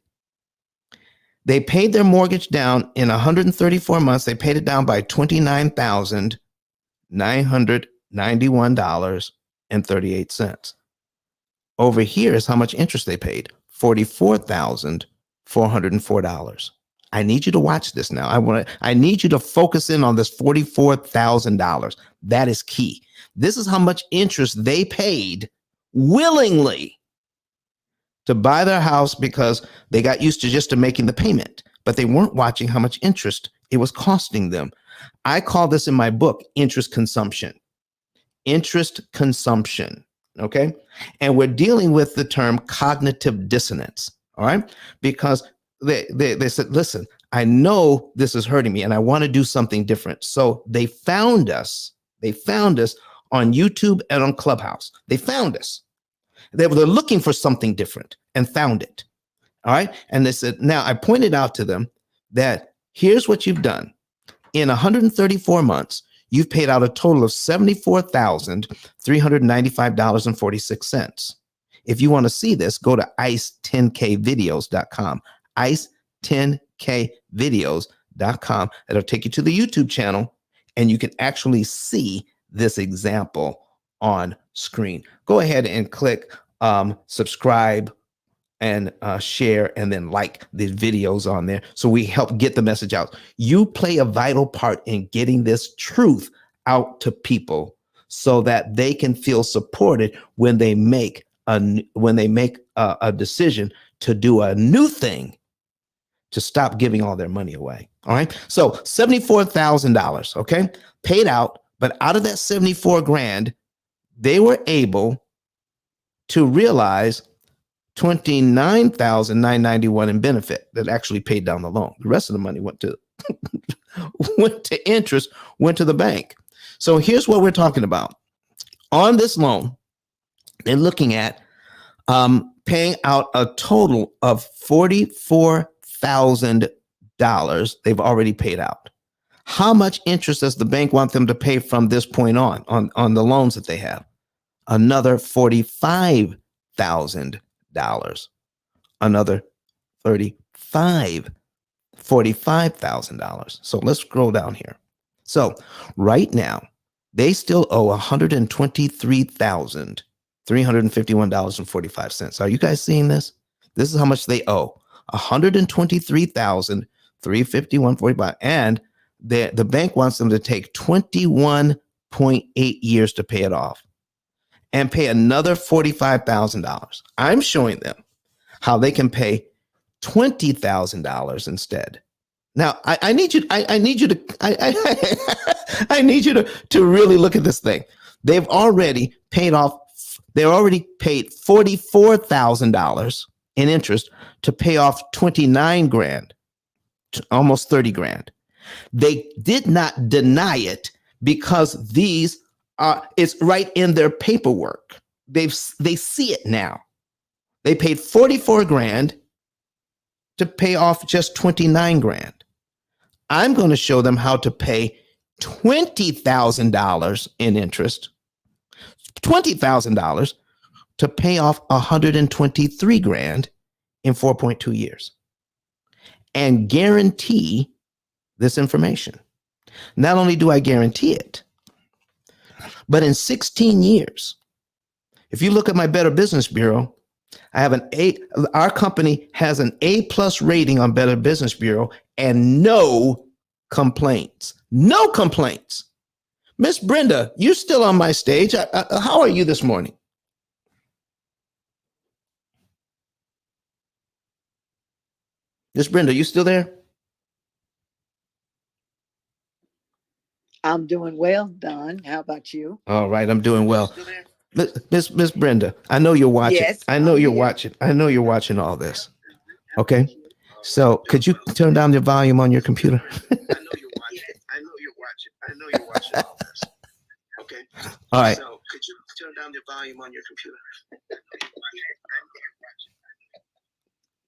Speaker 1: They paid their mortgage down in 134 months. They paid it down by $29,991.38. Over here is how much interest they paid, $44,404. I need you to watch this now. I need you to focus in on this $44,000. That is key. This is how much interest they paid willingly to buy their house because they got used to just making the payment, but they weren't watching how much interest It was costing them. I call this in my book interest consumption. Interest consumption. Okay. And we're dealing with the term cognitive dissonance. All right. Because they said, listen, I know this is hurting me and I want to do something different. So they found us. They found us on YouTube and on Clubhouse. They found us. They're looking for something different and found it. All right. And they said, now I pointed out to them that here's what you've done. In 134 months, you've paid out a total of $74,395.46. If you want to see this, go to ice10kvideos.com. ice10kvideos.com. It'll take you to the YouTube channel and you can actually see this example on screen. Go ahead and click subscribe and share and then like the videos on there so we help get the message out. You play a vital part in getting this truth out to people so that they can feel supported when they make a decision to do a new thing, to stop giving all their money away. All right. So $74,000, okay, paid out, but out of that 74 grand, they were able to realize $29,991 in benefit that actually paid down the loan. The rest of the money went to interest, went to the bank. So here's what we're talking about. On this loan, they're looking at paying out a total of $44,000 they've already paid out. How much interest does the bank want them to pay from this point on the loans that they have? Another $45,000. Another $45,000. So let's scroll down here. So right now, they still owe $123,351.45. Are you guys seeing this? This is how much they owe. $123,351.45. And the bank wants them to take 21.8 years to pay it off and pay another $45,000. I'm showing them how they can pay $20,000 instead. Now, I need you to really look at this thing. They've already paid $44,000 in interest to pay off 29 grand, almost 30 grand. They did not deny it because it's right in their paperwork. They see it now. They paid 44 grand to pay off just 29 grand. I'm going to show them how to pay $20,000 in interest, $20,000 to pay off 123 grand in 4.2 years and guarantee this information. Not only do I guarantee it, but in 16 years, if you look at my Better Business Bureau, I have our company has an A+ rating on Better Business Bureau and no complaints. No complaints. Miss Brenda, you're still on my stage. How are you this morning? Miss Brenda, you still there?
Speaker 3: I'm doing well, Don. How about you?
Speaker 1: All right, I'm doing well. Miss Brenda, I know you're watching.
Speaker 3: Yes,
Speaker 1: I know you're watching. I know you're watching all this. Okay. So could you turn down the volume on your computer?
Speaker 10: I know you're watching all this. Okay.
Speaker 1: All right.
Speaker 10: So could you turn down the volume on your computer?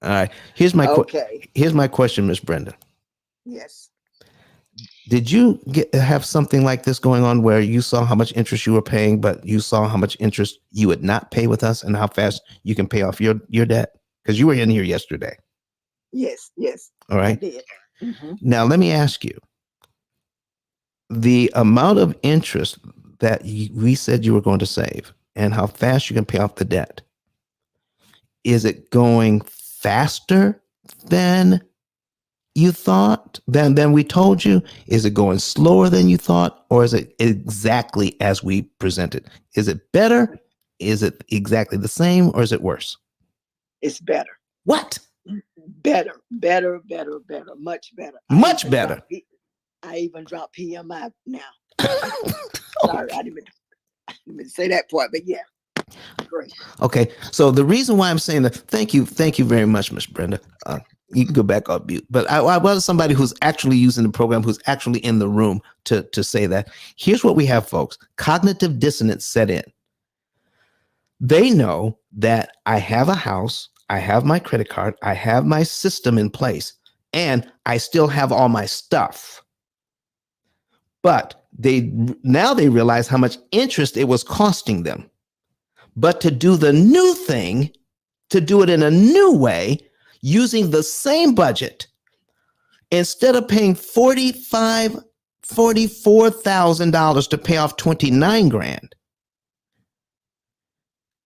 Speaker 1: All right. Here's my question, Miss Brenda.
Speaker 3: Yes.
Speaker 1: Did you have something like this going on where you saw how much interest you were paying, but you saw how much interest you would not pay with us and how fast you can pay off your debt? Because you were in here yesterday.
Speaker 3: Yes.
Speaker 1: All right.
Speaker 3: I did. Mm-hmm.
Speaker 1: Now, let me ask you, the amount of interest that we said you were going to save and how fast you can pay off the debt, is it going faster than you thought, than we told you? Is it going slower than you thought? Or is it exactly as we presented? Is it better? Is it exactly the same? Or is it worse?
Speaker 3: It's better.
Speaker 1: What?
Speaker 3: Better, much better.
Speaker 1: Much better.
Speaker 3: I even dropped PMI now. Sorry, I didn't even say that part, but yeah. Great.
Speaker 1: Okay, so the reason why I'm saying that, thank you very much, Miss Brenda. You can go back on mute, but I was somebody who's actually using the program, who's actually in the room to say that. Here's what we have, folks. Cognitive dissonance set in. They know that I have a house, I have my credit card, I have my system in place, and I still have all my stuff. But now they realize how much interest it was costing them. But to do the new thing, to do it in a new way, using the same budget, instead of paying $44,000 to pay off 29 grand.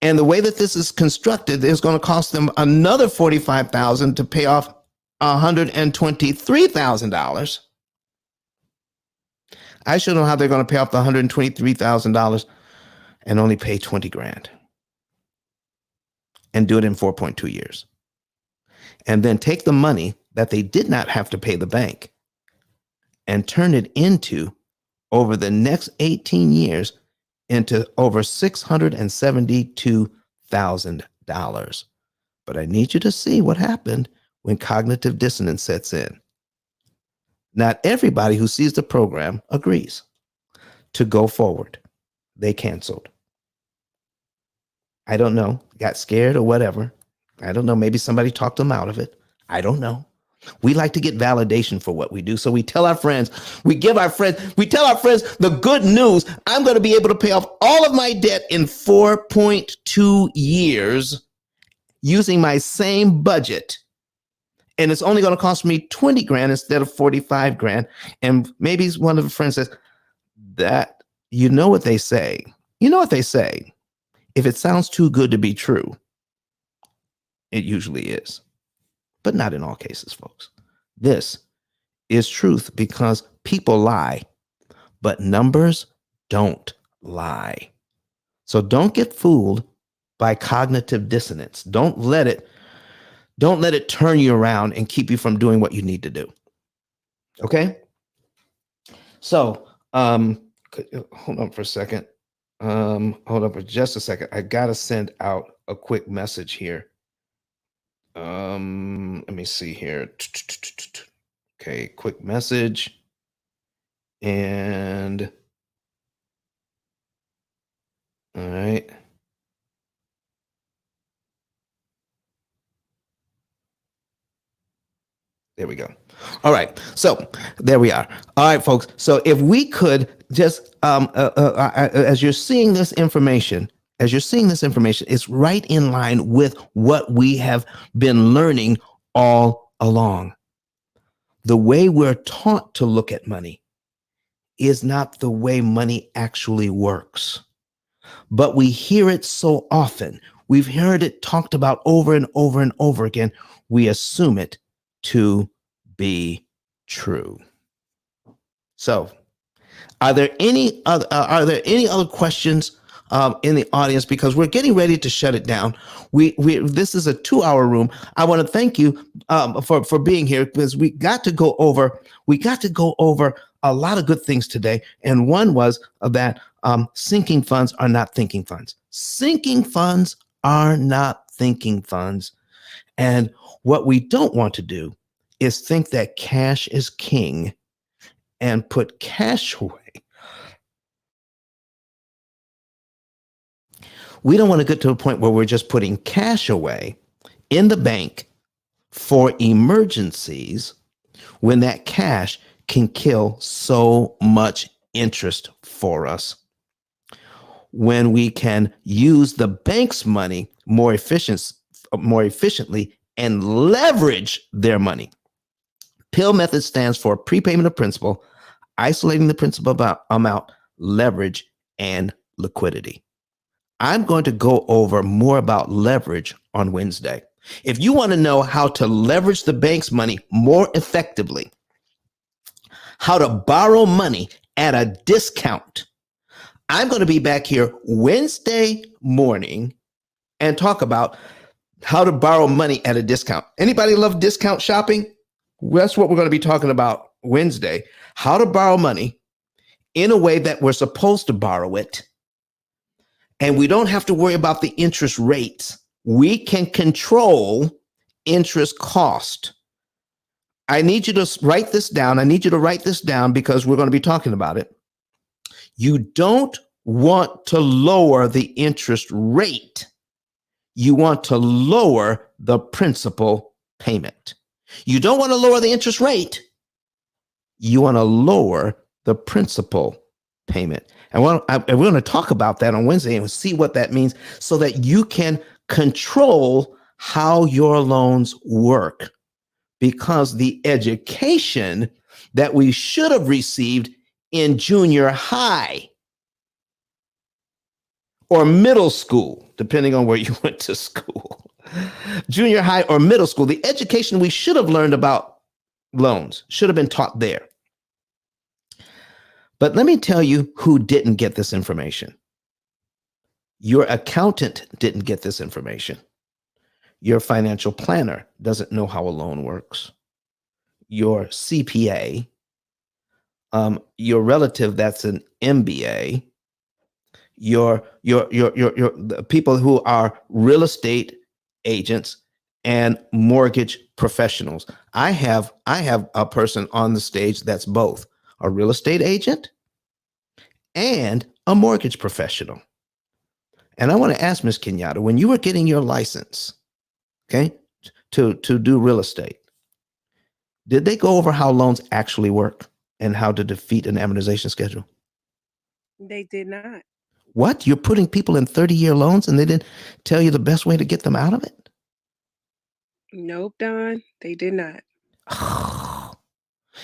Speaker 1: And the way that this is constructed is going to cost them another $45,000 to pay off $123,000. I should know how they're going to pay off the $123,000 and only pay 20 grand. And do it in 4.2 years. And then take the money that they did not have to pay the bank and turn it into, over the next 18 years, into over $672,000. But I need you to see what happened when cognitive dissonance sets in. Not everybody who sees the program agrees to go forward. They canceled. I don't know, got scared or whatever. I don't know, maybe somebody talked them out of it. I don't know. We like to get validation for what we do. So we tell our friends, we tell our friends the good news. I'm going to be able to pay off all of my debt in 4.2 years using my same budget. And it's only going to cost me 20 grand instead of 45 grand. And maybe one of the friends says that, you know what they say. If it sounds too good to be true, it usually is. But not in all cases, folks. This is truth because people lie, but numbers don't lie. So don't get fooled by cognitive dissonance. Don't let it turn you around and keep you from doing what you need to do. Okay? So, hold on for a second. Hold on for just a second. I gotta send out a quick message here. Let me see here. Okay, quick message. And all right. There we go. All right. So there we are. All right, folks. So if we could just, as you're seeing this information, it's right in line with what we have been learning all along. The way we're taught to look at money is not the way money actually works. But we hear it so often. We've heard it talked about over and over and over again. We assume it to be true. So, are there any other questions in the audience? Because we're getting ready to shut it down. This is a 2-hour room. I want to thank you for being here, because we got to go over a lot of good things today. And one was that sinking funds are not thinking funds. Sinking funds are not thinking funds. And what we don't want to do is think that cash is king and put cash away. We don't want to get to a point where we're just putting cash away in the bank for emergencies when that cash can kill so much interest for us. When we can use the bank's money more efficiently and leverage their money. P.I.L.L method stands for prepayment of principal, isolating the principal amount, leverage, and liquidity. I'm going to go over more about leverage on Wednesday. If you want to know how to leverage the bank's money more effectively, how to borrow money at a discount, I'm going to be back here Wednesday morning and talk about how to borrow money at a discount. Anybody love discount shopping? That's what we're going to be talking about Wednesday, how to borrow money in a way that we're supposed to borrow it. And we don't have to worry about the interest rates. We can control interest cost. I need you to write this down. I need you to write this down because we're going to be talking about it. You don't want to lower the interest rate. You want to lower the principal payment. You don't want to lower the interest rate. You want to lower the principal payment. And we're going to talk about that on Wednesday and see what that means so that you can control how your loans work. Because the education that we should have received in junior high or middle school, depending on where you went to school, junior high or middle school, the education we should have learned about loans should have been taught there. But let me tell you who didn't get this information. Your accountant didn't get this information. Your financial planner doesn't know how a loan works. Your CPA, your relative that's an MBA, the people who are real estate agents and mortgage professionals. I have a person on the stage that's both a real estate agent and a mortgage professional. And I want to ask Ms. Kenyatta, when you were getting your license, okay, to do real estate, did they go over how loans actually work and how to defeat an amortization schedule?
Speaker 9: They did not.
Speaker 1: What? You're putting people in 30-year loans and they didn't tell you the best way to get them out of it?
Speaker 9: Nope, Don, they did not.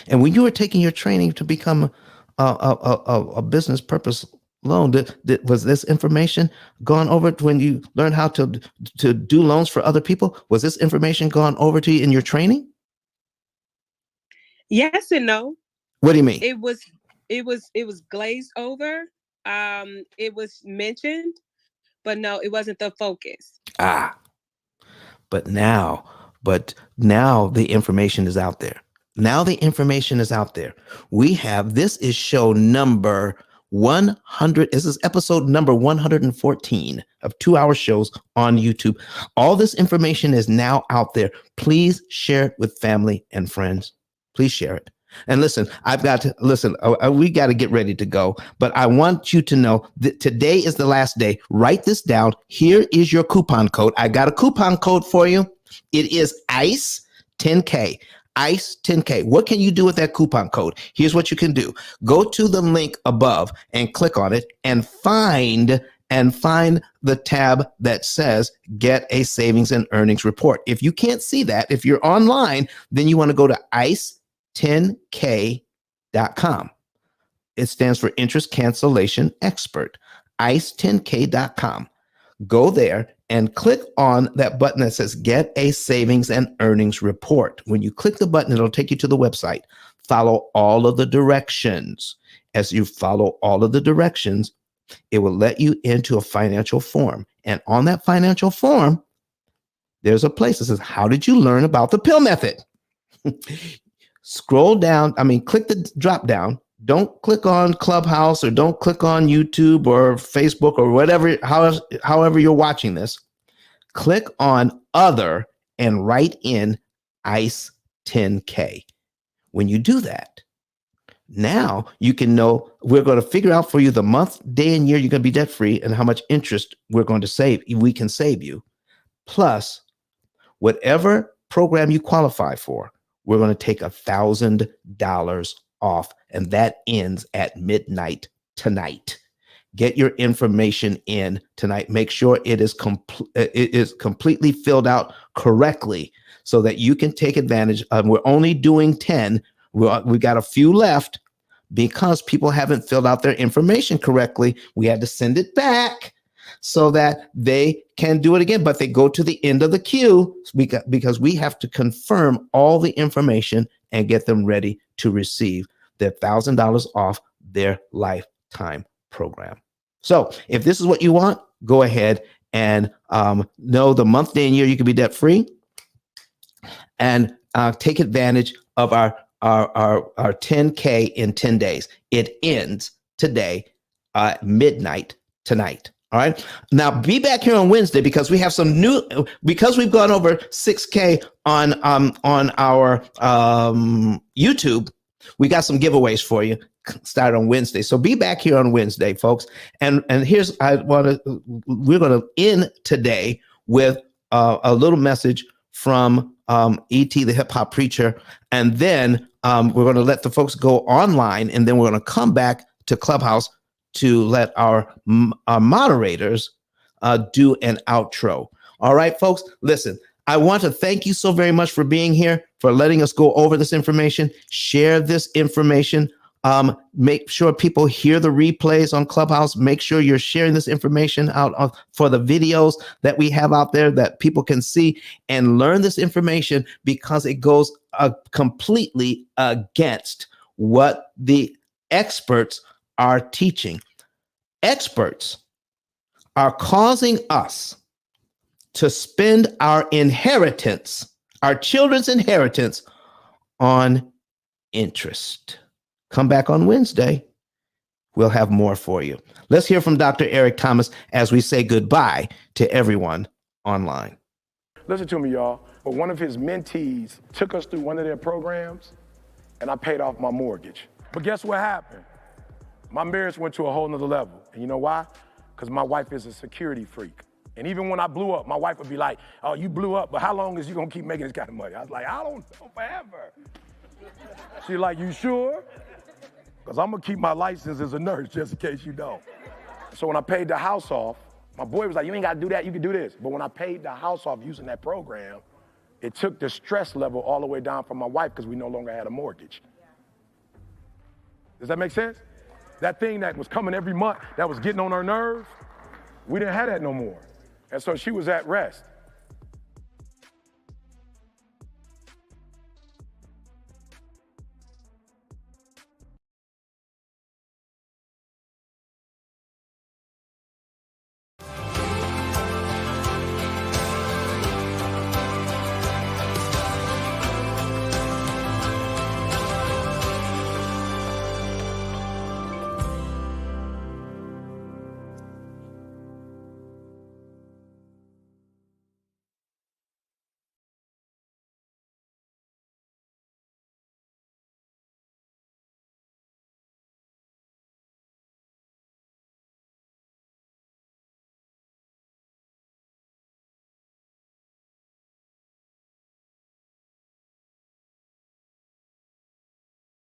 Speaker 1: And when you were taking your training to become a business purpose loan, was this information gone over when you learned how to do loans for other people? Was this information gone over to you in your training?
Speaker 9: Yes and no.
Speaker 1: What do you mean?
Speaker 9: It was glazed over. It was mentioned, but no, it wasn't the focus.
Speaker 1: But now the information is out there. Now the information is out there. This is show number 100. This is episode number 114 of 2-hour shows on YouTube. All this information is now out there. Please share it with family and friends. Please share it. And listen, we got to get ready to go, but I want you to know that today is the last day. Write this down. Here is your coupon code. I got a coupon code for you. It is ICE 10K. ICE 10K. What can you do with that coupon code? Here's what you can do. Go to the link above and click on it and find the tab that says get a savings and earnings report. If you can't see that, if you're online, then you want to go to ICE10K.com. It stands for Interest Cancellation Expert. ICE10K.com. Go there and click on that button that says Get a Savings and Earnings Report. When you click the button, it'll take you to the website. Follow all of the directions. As you follow all of the directions, it will let you into a financial form. And on that financial form, there's a place that says, how did you learn about the P.I.L.L method? Scroll down. Click the drop down. Don't click on Clubhouse or don't click on YouTube or Facebook or whatever, however you're watching this. Click on Other and write in ICE 10K. When you do that, now you can know we're going to figure out for you the month, day, and year you're going to be debt free and how much interest we can save you. Plus, whatever program you qualify for, we're going to take $1,000 off, and that ends at midnight tonight. Get your information in tonight. Make sure it is completely filled out correctly so that you can take advantage of. We're only doing 10. We got a few left because people haven't filled out their information correctly. We had to send it back so that they can do it again, but they go to the end of the queue because we have to confirm all the information and get them ready to receive their $1,000 off their lifetime program. So if this is what you want, go ahead and know the month, day, and year you can be debt free and take advantage of our our 10K in 10 days. It ends today, midnight tonight. All right. Now be back here on Wednesday because we have some new, because we've gone over 6K on our YouTube. We got some giveaways for you. Start on Wednesday. So be back here on Wednesday, folks. And we're going to end today with a little message from E.T. the hip hop preacher. And then we're going to let the folks go online, and then we're going to come back to Clubhouse to let our moderators do an outro. All right, folks, listen, I want to thank you so very much for being here, for letting us go over this information, share this information. Make sure people hear the replays on Clubhouse. Make sure you're sharing this information out for the videos that we have out there that people can see and learn this information, because it goes completely against what the experts are teaching. Experts are causing us to spend our inheritance, our children's inheritance, on interest. Come back on Wednesday. We'll have more for you. Let's hear from Dr. Eric Thomas as we say goodbye to everyone online.
Speaker 5: Listen to me, y'all. But one of his mentees took us through one of their programs, and I paid off my mortgage. But guess what happened? My marriage went to a whole nother level. And you know why? Because my wife is a security freak. And even when I blew up, my wife would be like, oh, you blew up, but how long is you gonna keep making this kind of money? I was like, I don't know, forever. She's like, you sure? Because I'm gonna keep my license as a nurse just in case you don't. So when I paid the house off, my boy was like, you ain't gotta do that, you can do this. But when I paid the house off using that program, it took the stress level all the way down for my wife because we no longer had a mortgage. Does that make sense? That thing that was coming every month, that was getting on her nerves, we didn't have that no more. And so she was at rest.